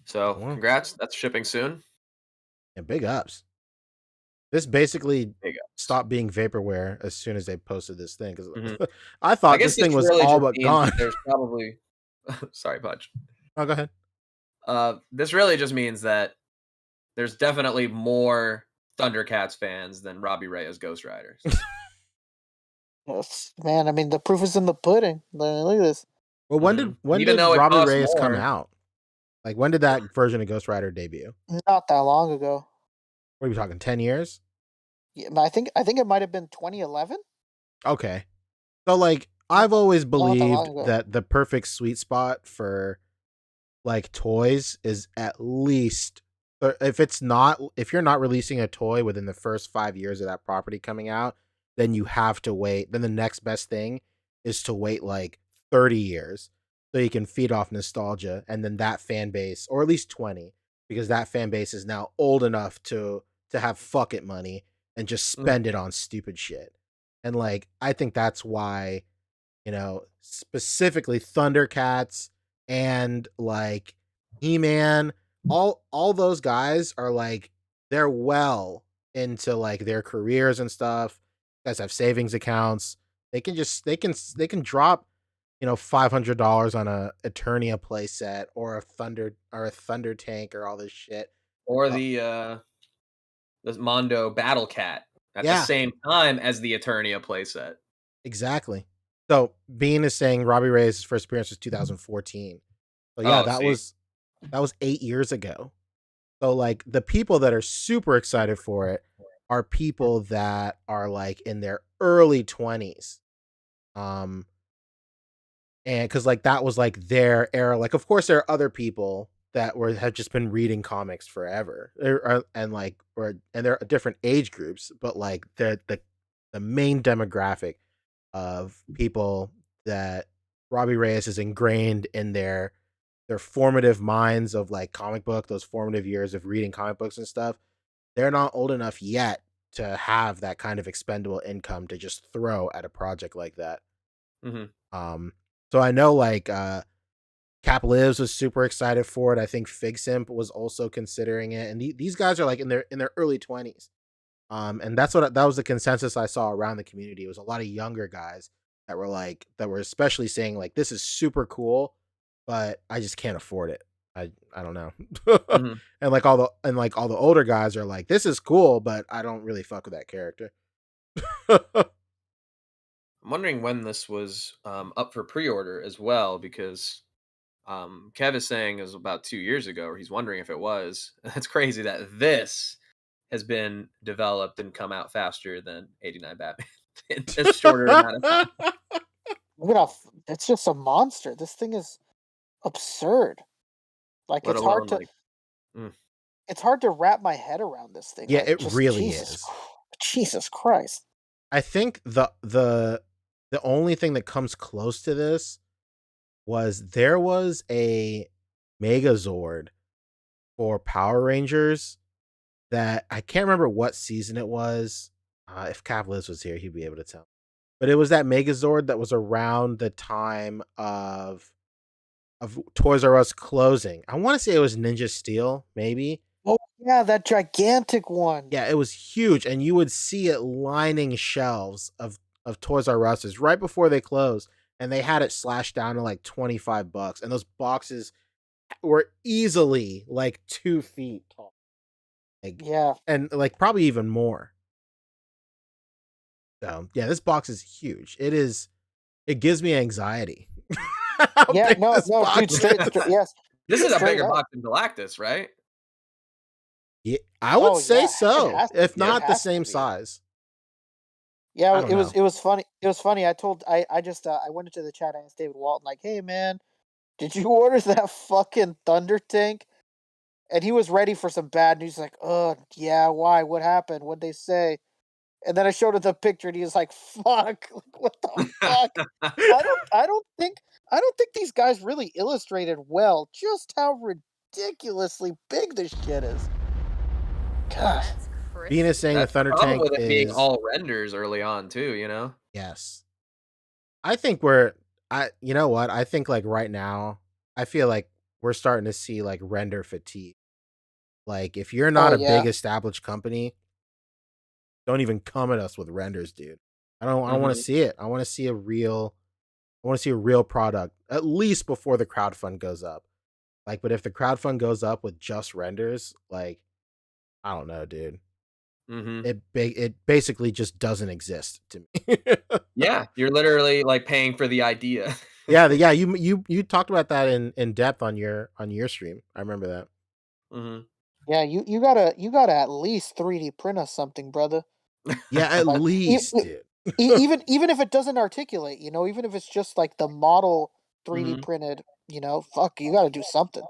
So, Well, congrats. That's shipping soon. yeah, big ups. This basically Big ups. stopped being vaporware as soon as they posted this thing because Mhm. I I thought guess this this thing was really all just but means gone. that there's probably sorry, Pudge. Oh, go ahead. This really just means that there's definitely more Thundercats fans than Robbie Reyes Ghost Riders. Yes, man. I mean, the proof is in the pudding. Look at this. Well, Mhm. when Even did though it Robbie costs Reyes come more. out? Like when did that version of Ghost Rider debut? Not that long ago. What are we talking? 10 years? Yeah, but I think it might have been 2011. Okay. So like Not, I've always not that long believed ago. that the perfect sweet spot for like toys is at least if you're not releasing a toy within the first 5 years of that property coming out, then you have to wait. Then the next best thing is to wait like 30 years so you can feed off nostalgia, and then that fan base, or at least 20, because that fan base is now old enough to have fuck it money and just Mm. spend it on stupid shit. And like I think that's why, specifically Thundercats and like He-Man, all those guys are like they're well into like their careers and stuff. Guys have savings accounts. They can drop, $500 on a Eternia playset or a Thunder Tank or all this shit. Or Uh, the Mondo Battle Cat at the yeah, same time as the Eternia playset. exactly. So Bean is saying Robbie Reyes' first appearance was 2014. So yeah, Oh, that see. was 8 years ago. So like the people that are super excited for it are people that are like in their early 20s. Um and cuz like that was like their era. Like of course there are other people that have just been reading comics forever. And they're different age groups, but like the main demographic of people that Robbie Reyes is ingrained in their formative minds of like comic book, those formative years of reading comic books and stuff. They're not old enough yet to have that kind of expendable income to just throw at a project like that. Mhm. Um, so I know like Cap Lives was super excited for it. I think Fig Simp was also considering it, and these guys are like in their early 20s. And that was the consensus I saw around the community. It was a lot of younger guys that were especially saying like this is super cool, but I just can't afford it. I don't know. Mhm. And all the older guys are like this is cool, but I don't really fuck with that character. I'm wondering when this was up for pre-order as well, because Kev is saying it was about 2 years ago, or he's wondering if it was. That's crazy that this has been developed and come out faster than 89 Batman in a shorter amount of time. Look at it's just a monster. This thing is absurd. Like, Let alone like, mm, it's hard to wrap my head around this thing. Yeah, Like, it just really is. Jesus Christ. I think the only thing that comes close to this was there was a Megazord for Power Rangers that I can't remember what season it was. If Cavaliz was here, he'd be able to tell. But it was that Megazord that was around the time of Toys R Us closing. I want to say it was Ninja Steel, maybe. Oh yeah, that gigantic one. Yeah, it was huge, and you would see it lining shelves of Toys R Us's right before they closed, and they had it slashed down to like $25, and those boxes were easily like 2 feet tall, like, Yeah. and like probably even more. So yeah, this box is huge. It gives me anxiety. How Yeah, big no, this no, box dude, straight, is. yes. This is a Straight bigger up. box than Galactus, right? Yeah, I would Oh, say yeah, it so, has to if be. It not the has to same be. size. Yeah, I don't know. it was funny. It was funny. I just I went into the chat and asked David Walton like, "Hey man, did you order that fucking Thunder Tank?" And he was ready for some bad news. Like, "Oh yeah, why? What happened? What'd they say?" And then I showed him the picture, and he was like, "Fuck! Like, what the fuck?" I don't think these guys really illustrated well just how ridiculously big this shit is. God. That's Bean is saying the That's the Thunder problem Tank with it being is all renders early on too, you know? yes. I think you know what? I think like right now, I feel like we're starting to see like render fatigue. Like if you're Oh not a big yeah. established company, don't even come at us with renders, dude. I don't want to Mhm. see it. I want to see a real product at least before the crowdfund goes up. Like, but if the crowdfund goes up with just renders, like I don't know, dude. Mhm. It basically just doesn't exist to me. Yeah, you're literally like paying for the idea. Yeah, you talked about that in depth on your stream. I remember that. Mhm. Yeah, you gotta at least 3D print us something, brother. Yeah, at Like least, dude. even if it doesn't articulate, you know, even if it's just like the model 3D Mhm. printed, you know, fuck, you gotta do something.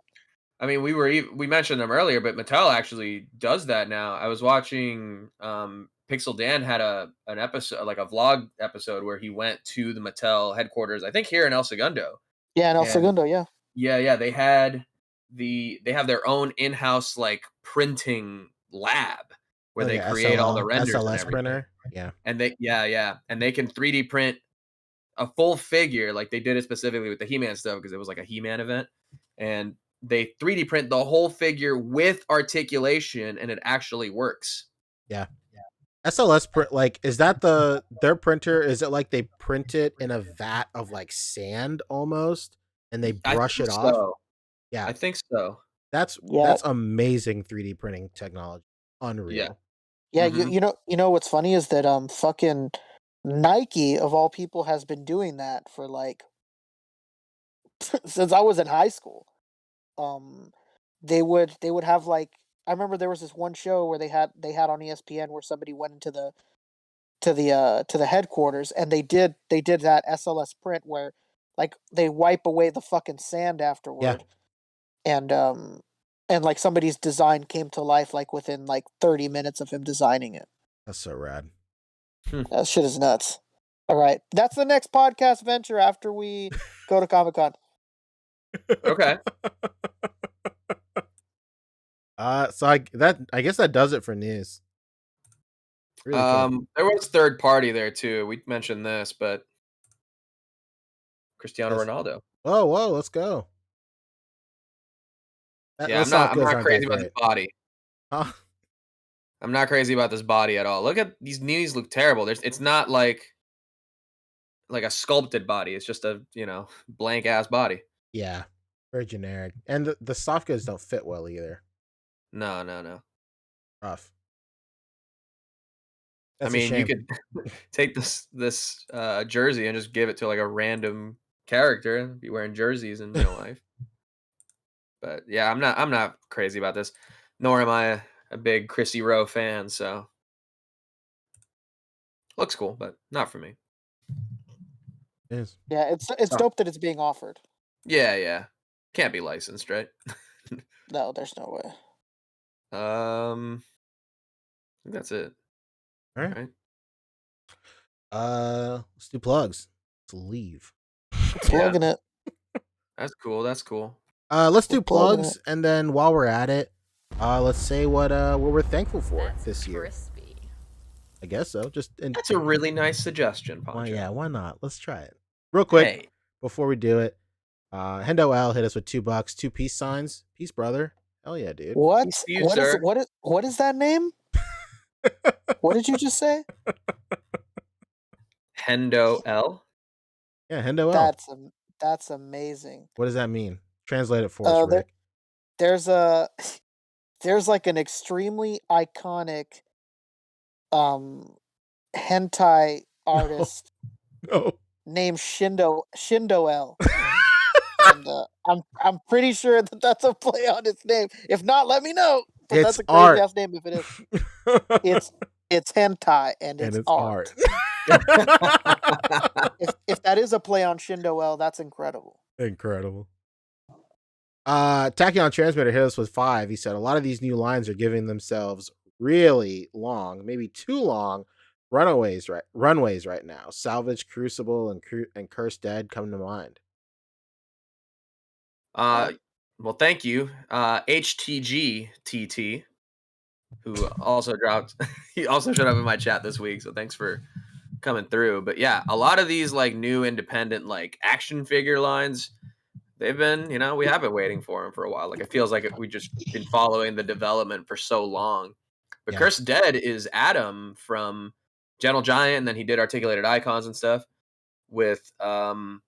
I mean, we mentioned them earlier, but Mattel actually does that now. I was watching Pixel Dan had an episode, like a vlog episode, where he went to the Mattel headquarters, I think here in El Segundo. Yeah, and El And Segundo, yeah. yeah, they have their own in-house like printing lab where Like they a create all the renders and SLS everything. printer. Yeah. And and they can 3D print a full figure, like they did it specifically with the He-Man stuff because it was like a He-Man event, and they 3D print the whole figure with articulation, and it actually works. Yeah. SLS print, like, is that their printer? Is it like they print it in a vat of like sand almost, and they I brush think it off? so. Yeah, I think so. Yeah, that's amazing 3D printing technology. Yeah. Unreal. yeah, Mhm. you know what's funny is that fucking Nike of all people has been doing that for like since I was in high school. Um they would have like I remember there was this one show where they had on ESPN where somebody went into the to the headquarters and they did that SLS print where like they wipe away the fucking sand Yeah, afterward and and like somebody's design came to life like within like 30 minutes of him designing it. that's so rad. That shit is nuts. All right, that's the next podcast venture after we go to Comic-Con. Okay. So I guess that does it for news. Really can't. There was third party there too. We mentioned this, but Cristiano Yes. Ronaldo. Whoa, let's go. Yeah, Those soft I'm goods not aren't crazy that about this great. body. Huh? I'm not crazy about this body at all. Look at these knees, look terrible. It's not like a sculpted body. It's just a, blank ass body. Yeah, very generic, and the soft goods don't fit well either. No. Rough. I That's a mean, you shame. could take this jersey and just give it to like a random character and be wearing jerseys in real life. But yeah, I'm not crazy about this. Nor am I a big Chrissy Rowe fan, so looks cool, but not for me. Yes. Yeah, it's Oh. dope that it's being offered. Yeah. Can't be licensed, right? No, there's no way. I think that's it. All right. Right? Let's do plugs. Let's leave. Plugging it. That's cool. That's cool. Let's do We're plugging plugs, and then while we're at it, let's say what we're thankful for this year. Crispy. I guess so. That's a really nice suggestion, Poncho. yeah, why not? Let's try it real quick Hey, before we do it. Hendo L hit us with $2, 2 peace signs. Peace, brother. Hell yeah, dude. What? Peace to you, What is sir. what is that name? What did you just say? Hendo L. Yeah, Hendo L. That's amazing. What does that mean? Translate it for us, Rick. There's like an extremely iconic hentai artist No. named Shindo L. And I'm pretty sure that that's a play on his name. If not, let me know. But It's that's a art. crazy ass name if it is. It's hentai and it's art. If that is a play on Shindo L, that's incredible. Incredible. Tachyon Transmitter hit us with 5. He said a lot of these new lines are giving themselves really long, maybe too long, runways right now. Salvage, Crucible, and Cursed Dead come to mind. Well, thank you, HTGTT, who also dropped. He also showed up in my chat this week, so thanks for coming through. But yeah, a lot of these like new independent like action figure lines, they've been, we have been waiting for them for a while. Like it feels like we just been following the development for so long. But Yeah. Cursed Dead is Adam from Gentle Giant, and then he did Articulated Icons and stuff with Adam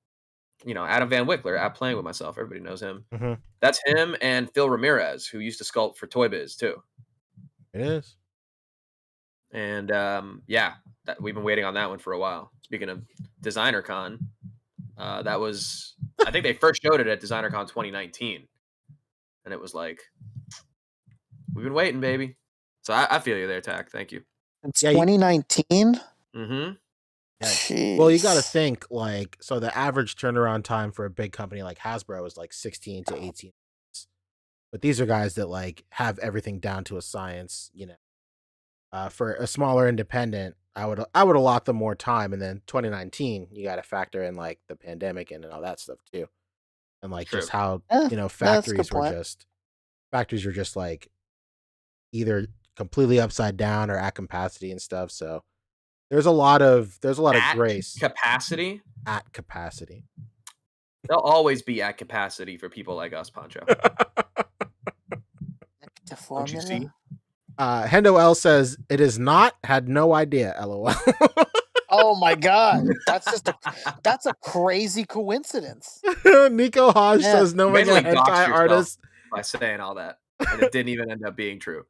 Van Wickler at Playing With Myself. Everybody knows him. Mm-hmm. That's him and Phil Ramirez, who used to sculpt for Toy Biz too. It is. And we've been waiting on that one for a while. Speaking of Designer Con, that was, I think they first showed it at Designer Con 2019. And it was like, we've been waiting, baby. So I feel you there, Tack. Thank you. It's 2019? Mm-hmm. Yeah. Well, you got to think so the average turnaround time for a big company like Hasbro is like 16 to 18 months. But these are guys that have everything down to a science, for a smaller independent, I would have locked them more time. And then 2019, you got to factor in the pandemic and all that stuff too. And True. just how, factories were just either completely upside down or at capacity and stuff. So there's a lot of grace. Capacity? At capacity. They'll always be at capacity for people like us, Poncho. Don't you see? Hendo L says it is not, had no idea, LOL. Oh my god. That's a crazy coincidence. Nico Hodge says knowing a hentai artist by saying all that. And it didn't even end up being true.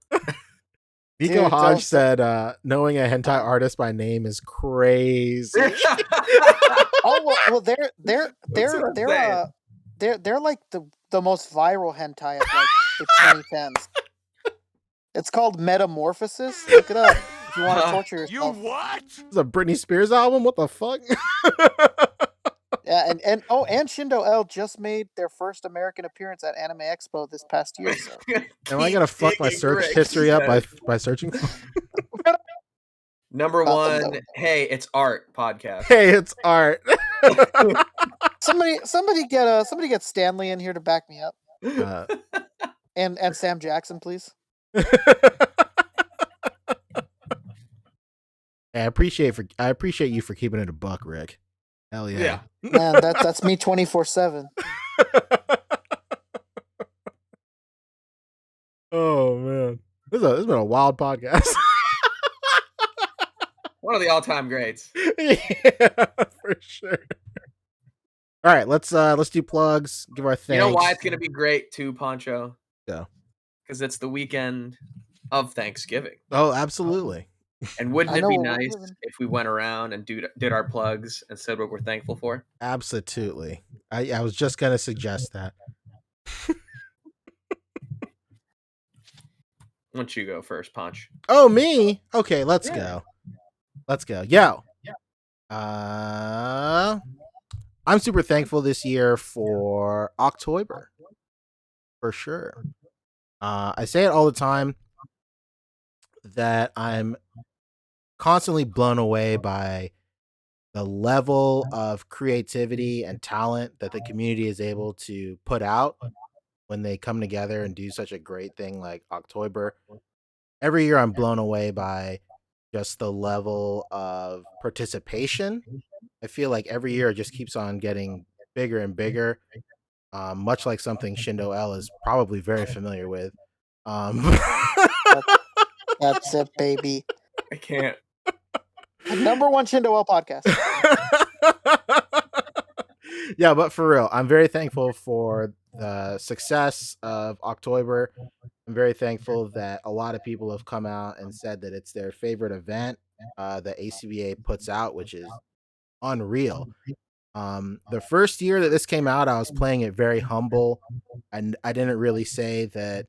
Nico Hodge said knowing a hentai artist by name is crazy. Well they're like the most viral hentai of the 2010s. It's called Metamorphosis. Look it up if you want to torture yourself. You what? It's a Britney Spears album? What the fuck? Yeah, and Shindo L just made their first American appearance at Anime Expo this past year. So. Am I gonna fuck my search history up by searching for Number one, hey, it's art podcast. Hey, it's art. somebody get Stanley in here to back me up. And Sam Jackson, please. I appreciate you for keeping it a buck, Rick. Hell yeah. Man, that's me 24/7. Oh man, this has been a wild podcast. One of the all-time greats. Yeah, for sure. All right, let's do plugs. Give our thanks. You know why it's gonna be great too, Poncho? Yeah. Because it's the weekend of Thanksgiving. Oh, absolutely. And wouldn't it be nice if we went around and did our plugs and said what we're thankful for? Absolutely. I was just gonna suggest that. Why don't you go first, Ponch? Oh, me? Okay, let's go. Yo. I'm super thankful this year for October. For sure. I say it all the time that I'm constantly blown away by the level of creativity and talent that the community is able to put out when they come together and do such a great thing like October. Every year I'm blown away by just the level of participation. I feel like every year it just keeps on getting bigger and bigger, much like something Shindo L is probably very familiar with. That's it, baby. I can't. The #1 Shindo L podcast. Yeah, but for real, I'm very thankful for the success of October. I'm very thankful that a lot of people have come out and said that it's their favorite event that A.C.B.A puts out, which is unreal. The first year that this came out, I was playing it very humble, and I didn't really say that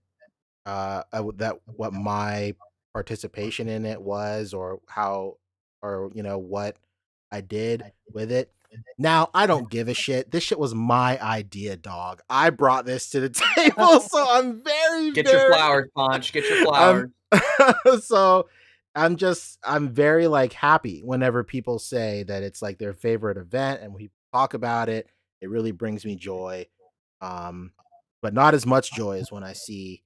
that what my participation in it was, or how, or what I did with it. Now I don't give a shit. This shit was my idea, dog. I brought this to the table, so I'm very, Get your flowers, Ponch. Get your flowers. So I'm very like happy whenever people say that it's like their favorite event and we talk about it. It really brings me joy. But not as much joy as when I see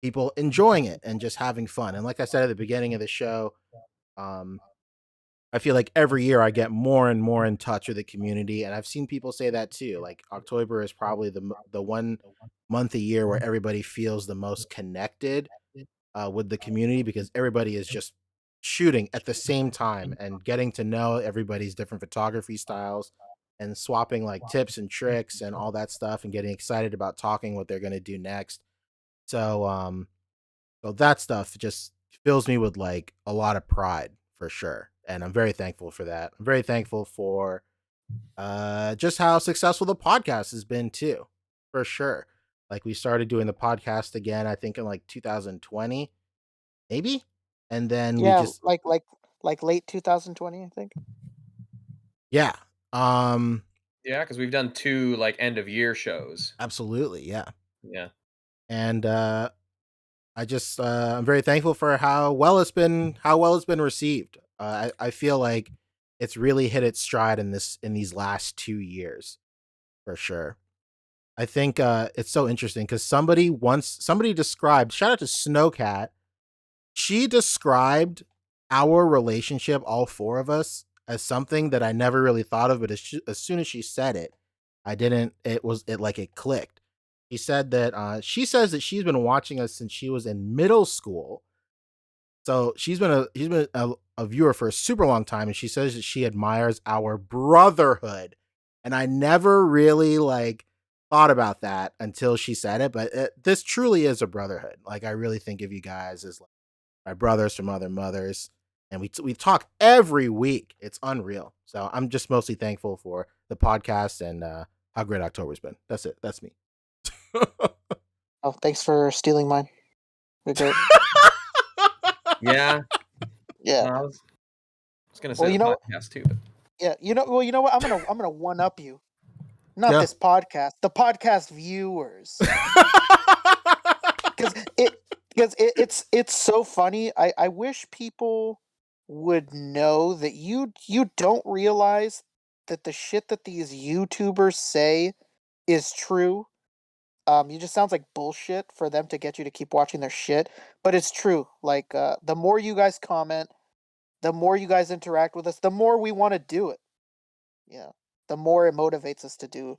people enjoying it and just having fun. And like I said at the beginning of the show, I feel like every year I get more and more in touch with the community, and I've seen people say that too. Like October is probably the one month a year where everybody feels the most connected with the community, because everybody is just shooting at the same time and getting to know everybody's different photography styles and swapping like tips and tricks and all that stuff and getting excited about talking what they're going to do next. So that stuff just fills me with like a lot of pride for sure. And I'm very thankful for that. I'm very thankful for just how successful the podcast has been too, for sure. Like we started doing the podcast again, I think in like 2020, maybe. And then we Yeah, just like late 2020, I think. yeah. Yeah, because we've done 2 like end of year shows. Absolutely, yeah. Yeah. And I just I'm very thankful for how well it's been received. I feel like it's really hit its stride in these last 2 years for sure. I think it's so interesting because somebody described, shout out to Snowcat, she described our relationship, all four of us, as something that I never really thought of, but as soon as she said it, it clicked. She said that she says that she's been watching us since she was in middle school. So she's been a viewer for a super long time, and she says that she admires our brotherhood. And I never really like thought about that until she said it, but this truly is a brotherhood. Like I really think of you guys as like my brothers from other mothers, and we talk every week. It's unreal. So I'm just mostly thankful for the podcast and how great October's been. That's it. That's me. Oh, thanks for stealing mine. You're great. Yeah. Yeah. I was gonna say Well, the you know, podcast too, but yeah, you know what? I'm gonna one up you. Not Yeah. this podcast, the podcast viewers. Because it's so funny. I wish people would know that you don't realize that the shit that these YouTubers say is true. You just sounds like bullshit for them to get you to keep watching their shit, but it's true. Like the more you guys comment, the more you guys interact with us, the more we want to do it. Yeah, the more it motivates us to do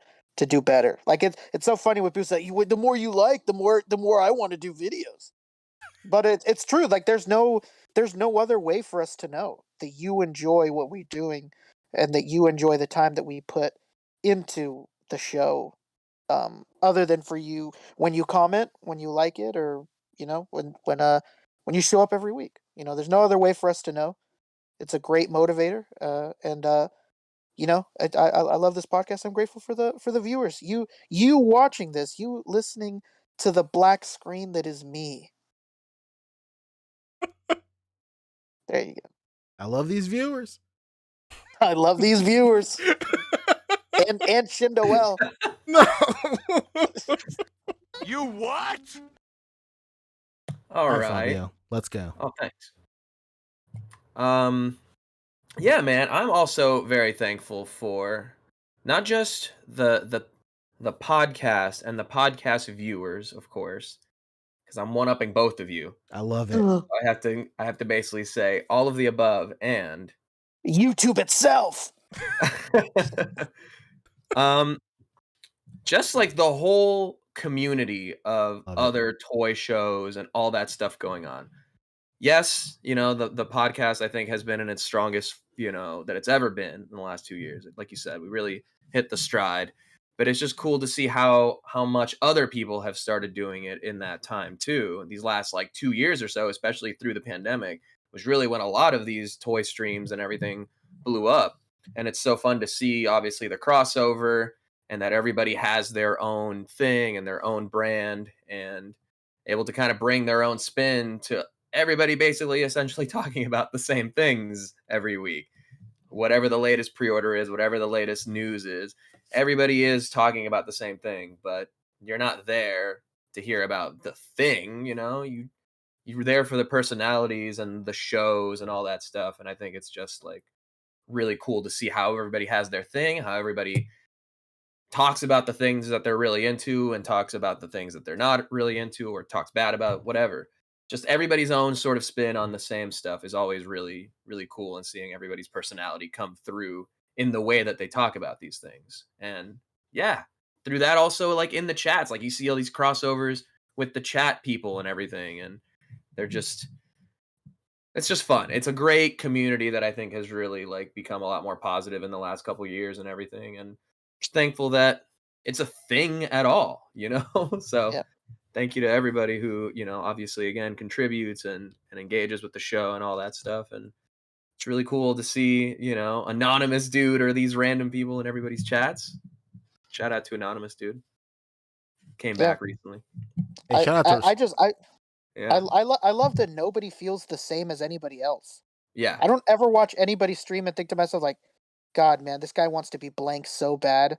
better. Like it's so funny when people say, the more you like, the more I want to do videos." But it's true. Like there's no other way for us to know that you enjoy what we're doing and that you enjoy the time that we put into the show. Other than for you when you comment, when you like it, or when you show up every week. There's no other way for us to know. It's a great motivator, and I love this podcast. I'm grateful for the viewers. You watching this, you listening to the black screen that is me. There you go. I love these viewers. I love these viewers. and Shindo L. No. You what? all All right, right. Fabio, let's go. Oh, thanks. Yeah, man, I'm also very thankful for not just the podcast and the podcast viewers, of course, because I'm one upping both of you. I love it. Ugh. I have to basically say all of the above and YouTube itself. um just like the whole community of Love it. other toy shows and all that stuff going on. Yes, the podcast I think has been in its strongest, that it's ever been in the last 2 years. Like you said, we really hit the stride. But it's just cool to see how much other people have started doing it in that time too. These last like 2 years or so, especially through the pandemic, was really when a lot of these toy streams and everything blew up. And it's so fun to see, obviously, the crossover and that everybody has their own thing and their own brand and able to kind of bring their own spin to everybody basically essentially talking about the same things every week. Whatever the latest pre-order is, whatever the latest news is, everybody is talking about the same thing, but you're not there to hear about the thing, you're there for the personalities and the shows and all that stuff. And I think it's just like really cool to see how everybody has their thing, how everybody talks about the things that they're really into and talks about the things that they're not really into or talks bad about, whatever. Just everybody's own sort of spin on the same stuff is always really, really cool, and seeing everybody's personality come through in the way that they talk about these things. And yeah, through that also, like in the chats, like you see all these crossovers with the chat people and everything, and they're just it's just fun. It's a great community that I think has really like become a lot more positive in the last couple years and everything. And just thankful that it's a thing at all, So Yeah. thank you to everybody who, obviously again contributes and engages with the show and all that stuff. And it's really cool to see, anonymous dude or these random people in everybody's chats. Shout out to anonymous dude. Came Yeah. back recently. Hey, shout out to Yeah. I love that nobody feels the same as anybody else. Yeah. I don't ever watch anybody stream and think to myself like, God, man, this guy wants to be blank so bad.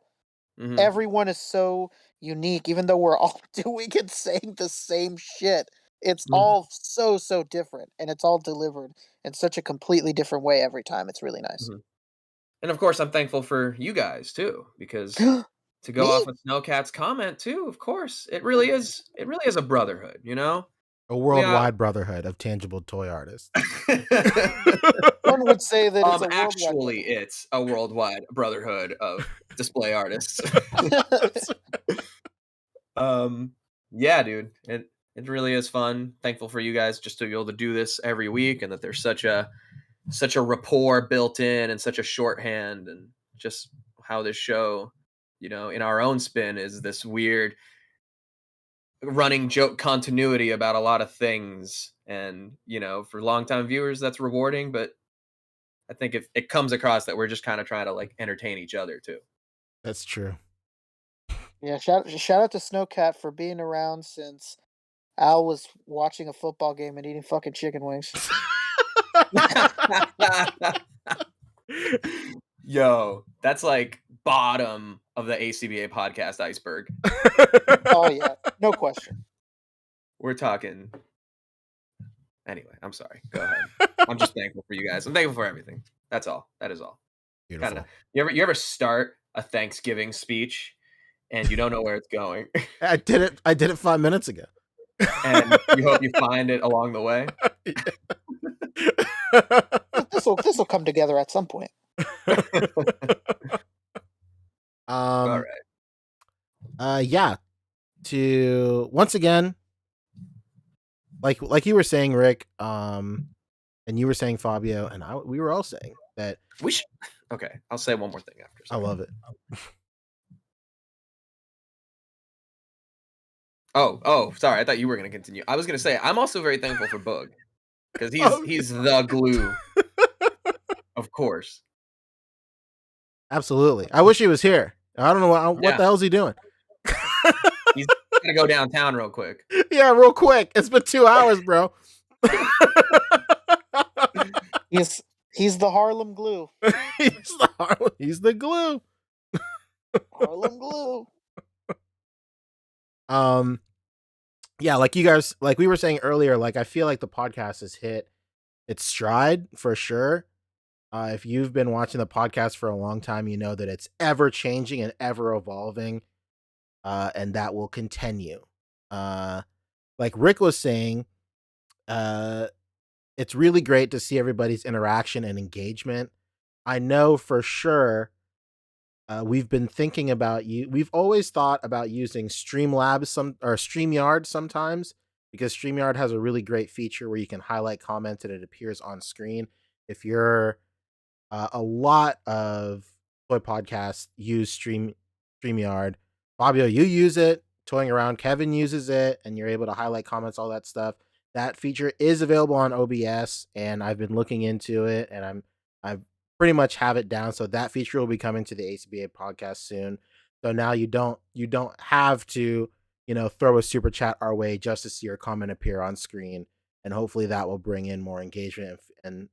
Mhm. Everyone is so unique, even though we're all doing and saying the same shit. It's Mhm. all so different, and it's all delivered in such a completely different way every time. It's really nice. Mhm. And of course, I'm thankful for you guys too, because to go Me? off of Snowcat's comment too, of course, it really is a brotherhood, a We are worldwide brotherhood of tangible toy artists. One would say that it's a worldwide actually it's a worldwide brotherhood of display artists. Yeah, dude. It really is fun. Thankful for you guys just to be able to do this every week, and that there's such a rapport built in and such a shorthand, and just how this show, in our own spin is this weird running joke continuity about a lot of things. And, for longtime viewers, that's rewarding, but I think it comes across that we're just kind of trying to like entertain each other too. That's true. Yeah, shout out to Snowcat for being around since Al was watching a football game and eating fucking chicken wings. Yo, that's like bottom of the A.C.B.A podcast iceberg. Oh yeah, no question. We're talking. Anyway, I'm sorry. Go ahead. I'm just thankful for you guys. I'm thankful for everything. That's all. That is all. Beautiful. Kinda, you ever start a Thanksgiving speech and you don't know where it's going, I did it 5 minutes ago. and you hope you find it along the way? This will come together at some point. All right. Yeah. To once again, like you were saying, Rick, and you were saying, Fabio, and we were all saying that We should. Okay, I'll say one more thing after. I love it. Oh, sorry. I thought you were going to continue. I was going to say I'm also very thankful for Boog, because he's the glue, of course. Absolutely. I wish he was here. I don't know what Yeah. the hell is he doing. He's gonna go downtown real quick. Yeah, real quick. It's been 2 hours, bro. He's the Harlem glue. He's the glue. Harlem glue. Yeah, like you guys, like we were saying earlier, like I feel like the podcast has hit its stride for sure. If you've been watching the podcast for a long time, you know that it's ever changing and ever evolving, and that will continue. Like Rick was saying, it's really great to see everybody's interaction and engagement. I know for sure we've been thinking about we've always thought about using Streamlabs or StreamYard sometimes, because StreamYard has a really great feature where you can highlight comments and it appears on screen. If you're a lot of toy podcasts use StreamYard. Fabio, you use it. Toying Around, Kevin uses it, and you're able to highlight comments, all that stuff. That feature is available on OBS, and I've been looking into it, and I pretty much have it down. So that feature will be coming to the A.C.B.A podcast soon. So now you don't have to throw a super chat our way just to see your comment appear on screen, and hopefully that will bring in more engagement and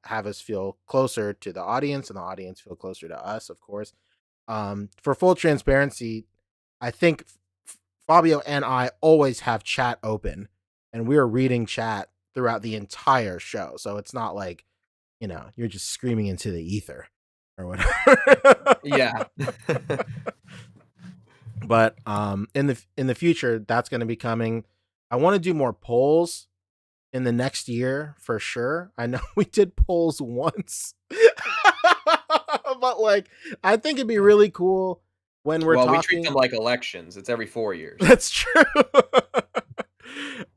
have us feel closer to the audience, and the audience feel closer to us, of course. For full transparency, I think Fabio and I always have chat open, and we're reading chat throughout the entire show. So it's not like, you're just screaming into the ether or whatever. Yeah. But in the future, that's going to be coming. I want to do more polls in the next year for sure. I know we did polls once, but like, I think it'd be really cool when we're talking. We treat them like elections. It's every 4 years. That's true.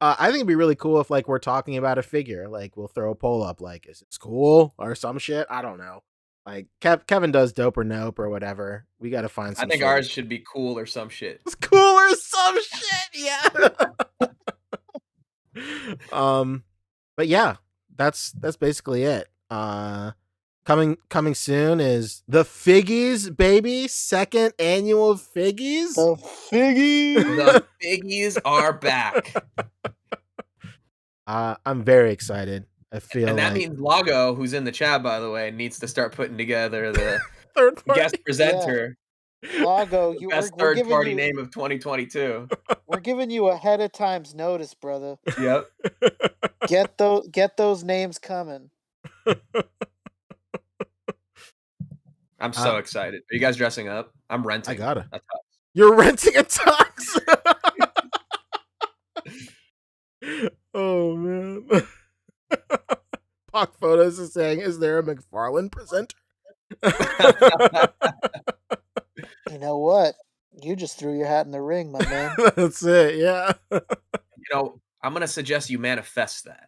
I think it'd be really cool if like we're talking about a figure, like we'll throw a poll up, like, is it cool or some shit? I don't know. Like Kevin does dope or nope or whatever. We got to find some. I think ours should be cool or some shit. It's cool or some shit. Yeah. But yeah, that's basically it. Coming soon is the Figgies, baby. 2nd annual Figgies. The Figgies. The Figgies are back. I'm very excited. I feel, and that means Lago, who's in the chat, by the way, needs to start putting together the guest presenter. Yeah. Lago, best third-party name of 2022. We're giving you ahead of time's notice, brother. Yep. Get those names coming. I'm so excited. Are you guys dressing up? I'm renting. I got it. A tux. You're renting a tux? Oh, man. Pock Photos is saying, is there a McFarlane presenter? You know what? You just threw your hat in the ring, my man. That's it, yeah. I'm going to suggest you manifest that.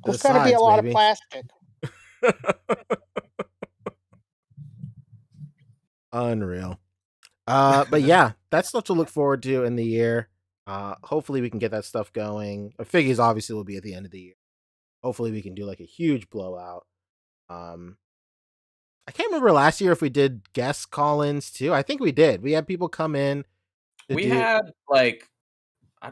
There's going to be a lot of plastic. Unreal. But yeah, that's stuff to look forward to in the year. Hopefully we can get that stuff going. Figures obviously will be at the end of the year. Hopefully we can do like a huge blowout. I can't remember last year if we did guest call-ins too. I think we did. We had people come in. Had like,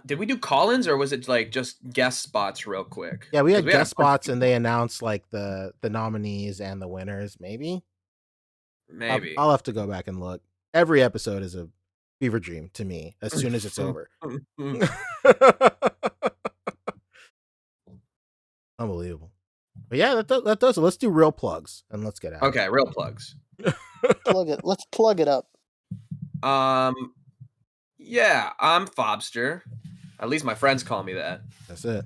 did we do call-ins or was it like just guest spots real quick? Yeah, we had guest spots and they announced like the nominees and the winners. Maybe. I'll have to go back and look. Every episode is a fever dream to me as soon as it's over. Unbelievable. But yeah, that does it. Let's do real plugs and let's get out. Okay, real plugs. Let's plug it up. Yeah, I'm Fobster. At least my friends call me that. That's it.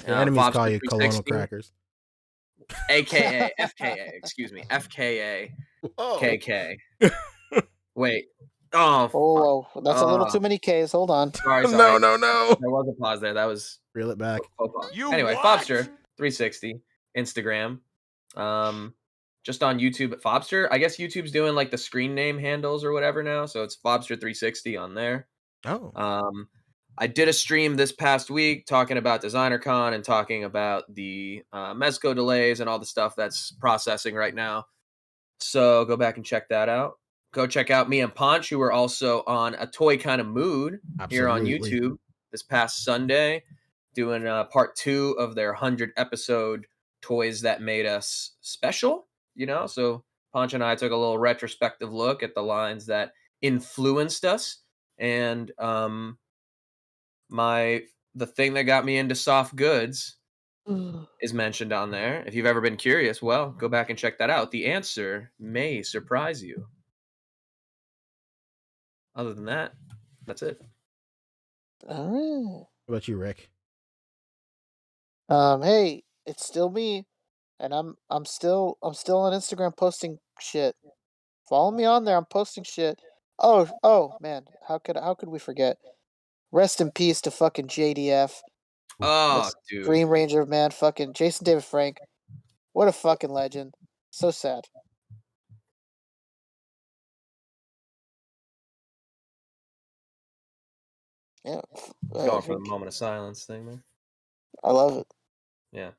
The enemies call you Colonel Crackers. AKA FKA, excuse me. FKA. Whoa. KK. Wait. Oh, that's a little too many Ks. Hold on. Sorry. No. There was a pause there. That was reel it back. Anyway, Fobster 360 Instagram. Just on YouTube at Fobster. I guess YouTube's doing like the screen name handles or whatever now, so it's Fobster 360 on there. Oh. I did a stream this past week talking about DesignerCon and talking about the Mezco delays and all the stuff that's processing right now. So go back and check that out. Go check out me and Ponch, who were also on A Toy Kind of Mood here on YouTube this past Sunday, doing part 2 of their 100 episode Toys That Made Us Special. So Ponch and I took a little retrospective look at the lines that influenced us. And the thing that got me into soft goods is mentioned on there. If you've ever been curious, well, go back and check that out. The answer may surprise you. Other than that, that's it. All right. What about you, Rick? Hey, it's still me, and I'm still on Instagram posting shit. Follow me on there. I'm posting shit. Oh man, how could we forget? Rest in peace to fucking JDF, Oh, this dude. Green Ranger man, fucking Jason David Frank. What a fucking legend. So sad. Yeah, Going for the moment of silence thing there. I love it. Yeah.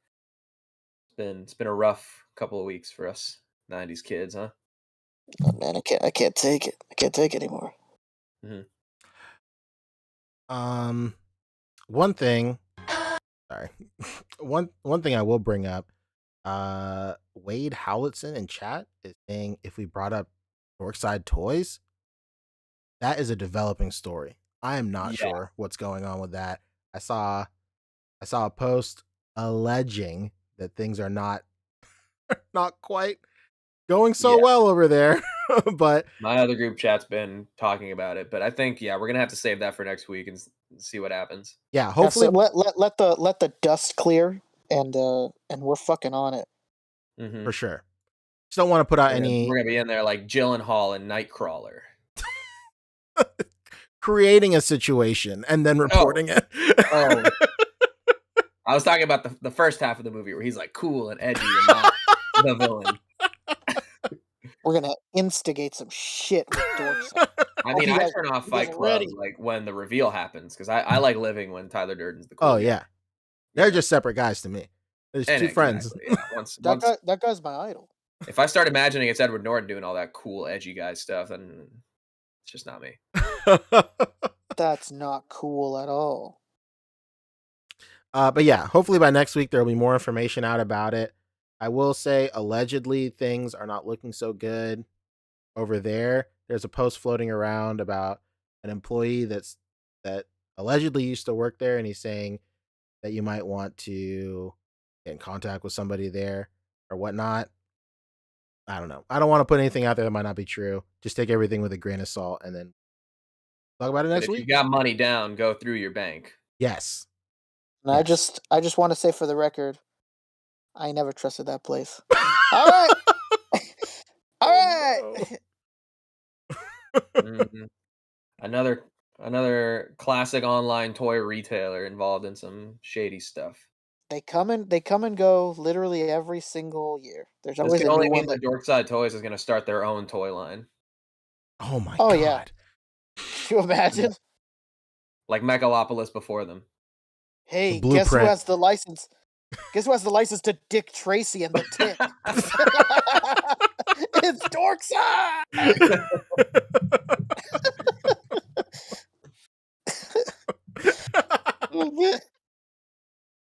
It's been a rough couple of weeks for us 90s kids, huh? Oh, man, I can't take it. I can't take it anymore. Mm-hmm. One thing. Sorry. one thing I will bring up. Wade Howlettson in chat is saying if we brought up Dorkside Toys, that is a developing story. I am not sure what's going on with that. I saw a post alleging that things are not quite going so well over there. But my other group chat's been talking about it, but I think we're gonna have to save that for next week and see what happens. Yeah, hopefully let the dust clear and we're fucking on it. Mm-hmm. For sure. Just don't want to put out any. We're gonna be in there like Gyllenhaal and Nightcrawler, creating a situation and then reporting it. Oh. I was talking about the first half of the movie where he's like cool and edgy and not the villain. We're gonna instigate some shit with Dorkside. I mean, I turn off Fight Club like when the reveal happens because I like living when Tyler Durden's the cool guy. Yeah. They're just separate guys to me. There's two friends. Yeah. That guy's my idol. If I start imagining it's Edward Norton doing all that cool, edgy guy stuff, then it's just not me. That's not cool at all. But yeah, hopefully by next week there'll be more information out about it. I will say, allegedly, things are not looking so good over there. There's a post floating around about an employee that allegedly used to work there, and he's saying that you might want to get in contact with somebody there or whatnot. I don't know. I don't want to put anything out there that might not be true. Just take everything with a grain of salt and then talk about it next week. If you got money down, go through your bank. Yes. And yes. I just want to say for the record, I never trusted that place. All right. All right. Mm-hmm. Another classic online toy retailer involved in some shady stuff. They come and go literally every single year. There's always a new one. That Dorkside Toys is going to start their own toy line. Oh my god! Yeah. Can you imagine? Like Megalopolis before them. Hey, guess who has the license? Guess who has the license to Dick Tracy and the Tick? It's Dorkside.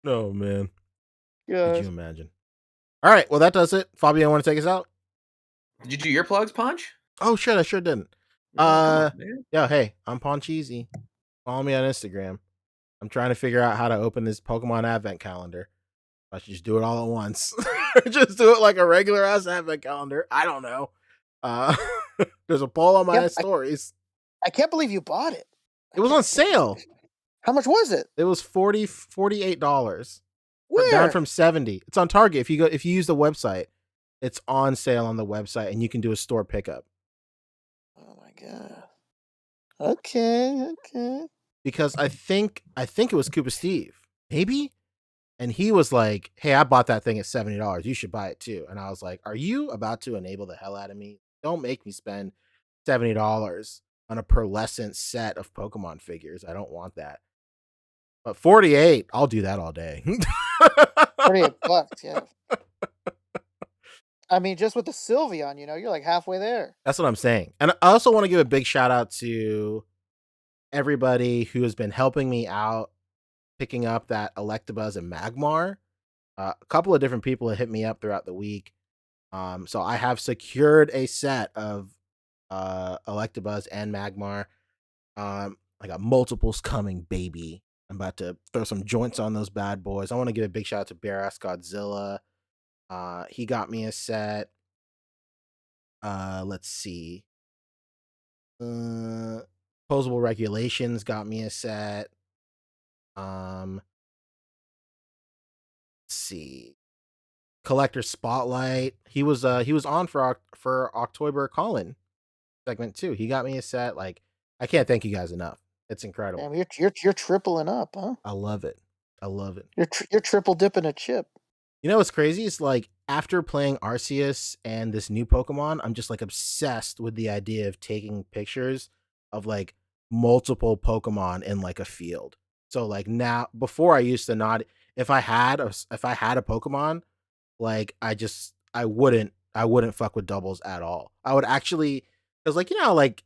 Oh man. Gosh. Could you imagine? All right, well that does it. Fabio, want to take us out? Did you do your plugs, Punch? Oh shit, I sure didn't. Yeah, hey, I'm Poncheesy. Follow me on Instagram. I'm trying to figure out how to open this Pokemon Advent calendar. I should just do it all at once. Just do it like a regular ass Advent calendar. I don't know. There's a poll on my stories. I can't believe you bought it. It was on sale. How much was it? It was $48. Where? Down from $70. It's on Target. If you use the website, it's on sale on the website, and you can do a store pickup. Oh my god. Okay. Because I think it was Koopa Steve, maybe, and he was like, "Hey, I bought that thing at $70. You should buy it too." And I was like, "Are you about to enable the hell out of me? Don't make me spend $70 on a pearlescent set of Pokemon figures. I don't want that." But 48, I'll do that all day. $48, yeah. I mean, just with the Sylveon, you're like halfway there. That's what I'm saying. And I also want to give a big shout out to everybody who has been helping me out picking up that Electabuzz and Magmar. A couple of different people have hit me up throughout the week. So I have secured a set of Electabuzz and Magmar. I got multiples coming, baby. I'm about to throw some joints on those bad boys. I want to give a big shout out to Bear Ass Godzilla. He got me a set. Let's see. Posable Regulations got me a set. Let's see. Collector Spotlight. He was on for October Colin segment too. He got me a set. Like, I can't thank you guys enough. It's incredible. Damn, you're tripling up, huh? I love it. I love it. You're triple dipping a chip. You know what's crazy? It's like after playing Arceus and this new Pokemon, I'm just like obsessed with the idea of taking pictures of like multiple Pokemon in like a field. So like now, before I used to not, if I had a Pokemon, like I wouldn't fuck with doubles at all. I would actually, because like, you know, like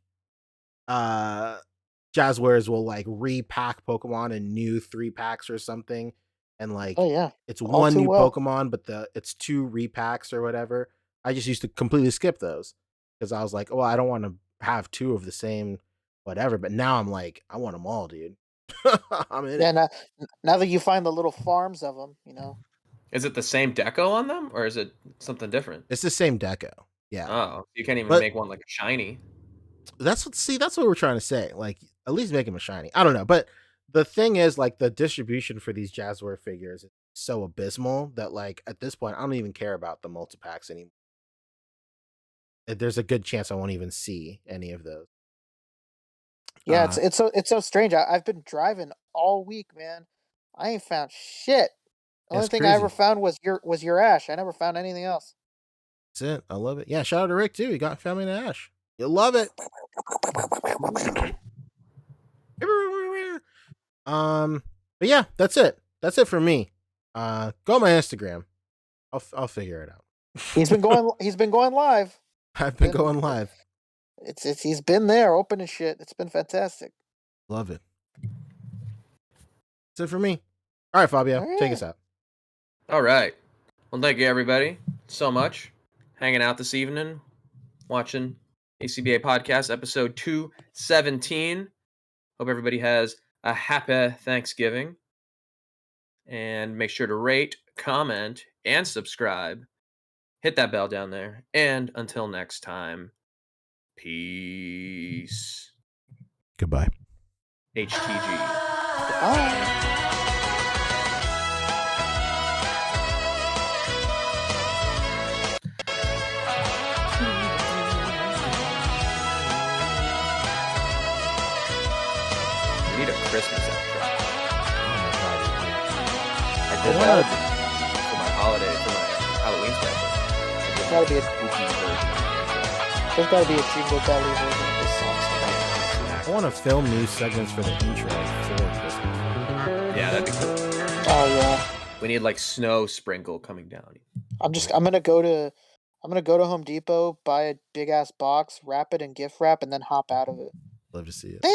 Jazzwares will like repack Pokemon in new 3-packs or something, and like Oh yeah, it's all one too new well. Pokemon, but it's 2 repacks or whatever. I just used to completely skip those because I was like, well, I don't want to have 2 of the same whatever. But now I'm like, I want them all, dude. I'm in Yeah, it. now that you find the little farms of them, you know. Is it the same deco on them, or is it something different? It's the same deco. Yeah. Oh, you can't even But make one like a shiny. that's what we're trying to say. Like, at least make him a shiny. I don't know, but the thing is, like, the distribution for these Jazzware figures is so abysmal that, like, at this point, I don't even care about the multi-packs anymore. There's a good chance I won't even see any of those. Yeah, it's so strange. I've been driving all week, man. I ain't found shit. The only It's thing I ever crazy. found was your ash. I never found anything else. That's it. I love it. Yeah, shout out to Rick too. He got Family to Ash. You'll love it. But yeah, that's it. That's it for me. Go on my Instagram. I'll figure it out. He's been going live. I've been going live. He's been there opening shit. It's been fantastic. Love it. That's it for me. All right, Fabio, take us out. All right. Well, thank you everybody so much hanging out this evening, watching A.C.B.A. podcast episode 217. Hope everybody has a happy Thanksgiving, and make sure to rate, comment, and subscribe. Hit that bell down there. And until next time, peace. Goodbye. HTG. We need a Christmas outro. I did that for my holiday, for my Halloween special. There's gotta be a Jingle Belly version of this song. I want to film new segments for the intro for Christmas. Yeah, that'd be cool. Oh yeah. We need like snow sprinkle coming down. I'm gonna go to Home Depot, buy a big ass box, wrap it in gift wrap, and then hop out of it. Love to see it. Damn.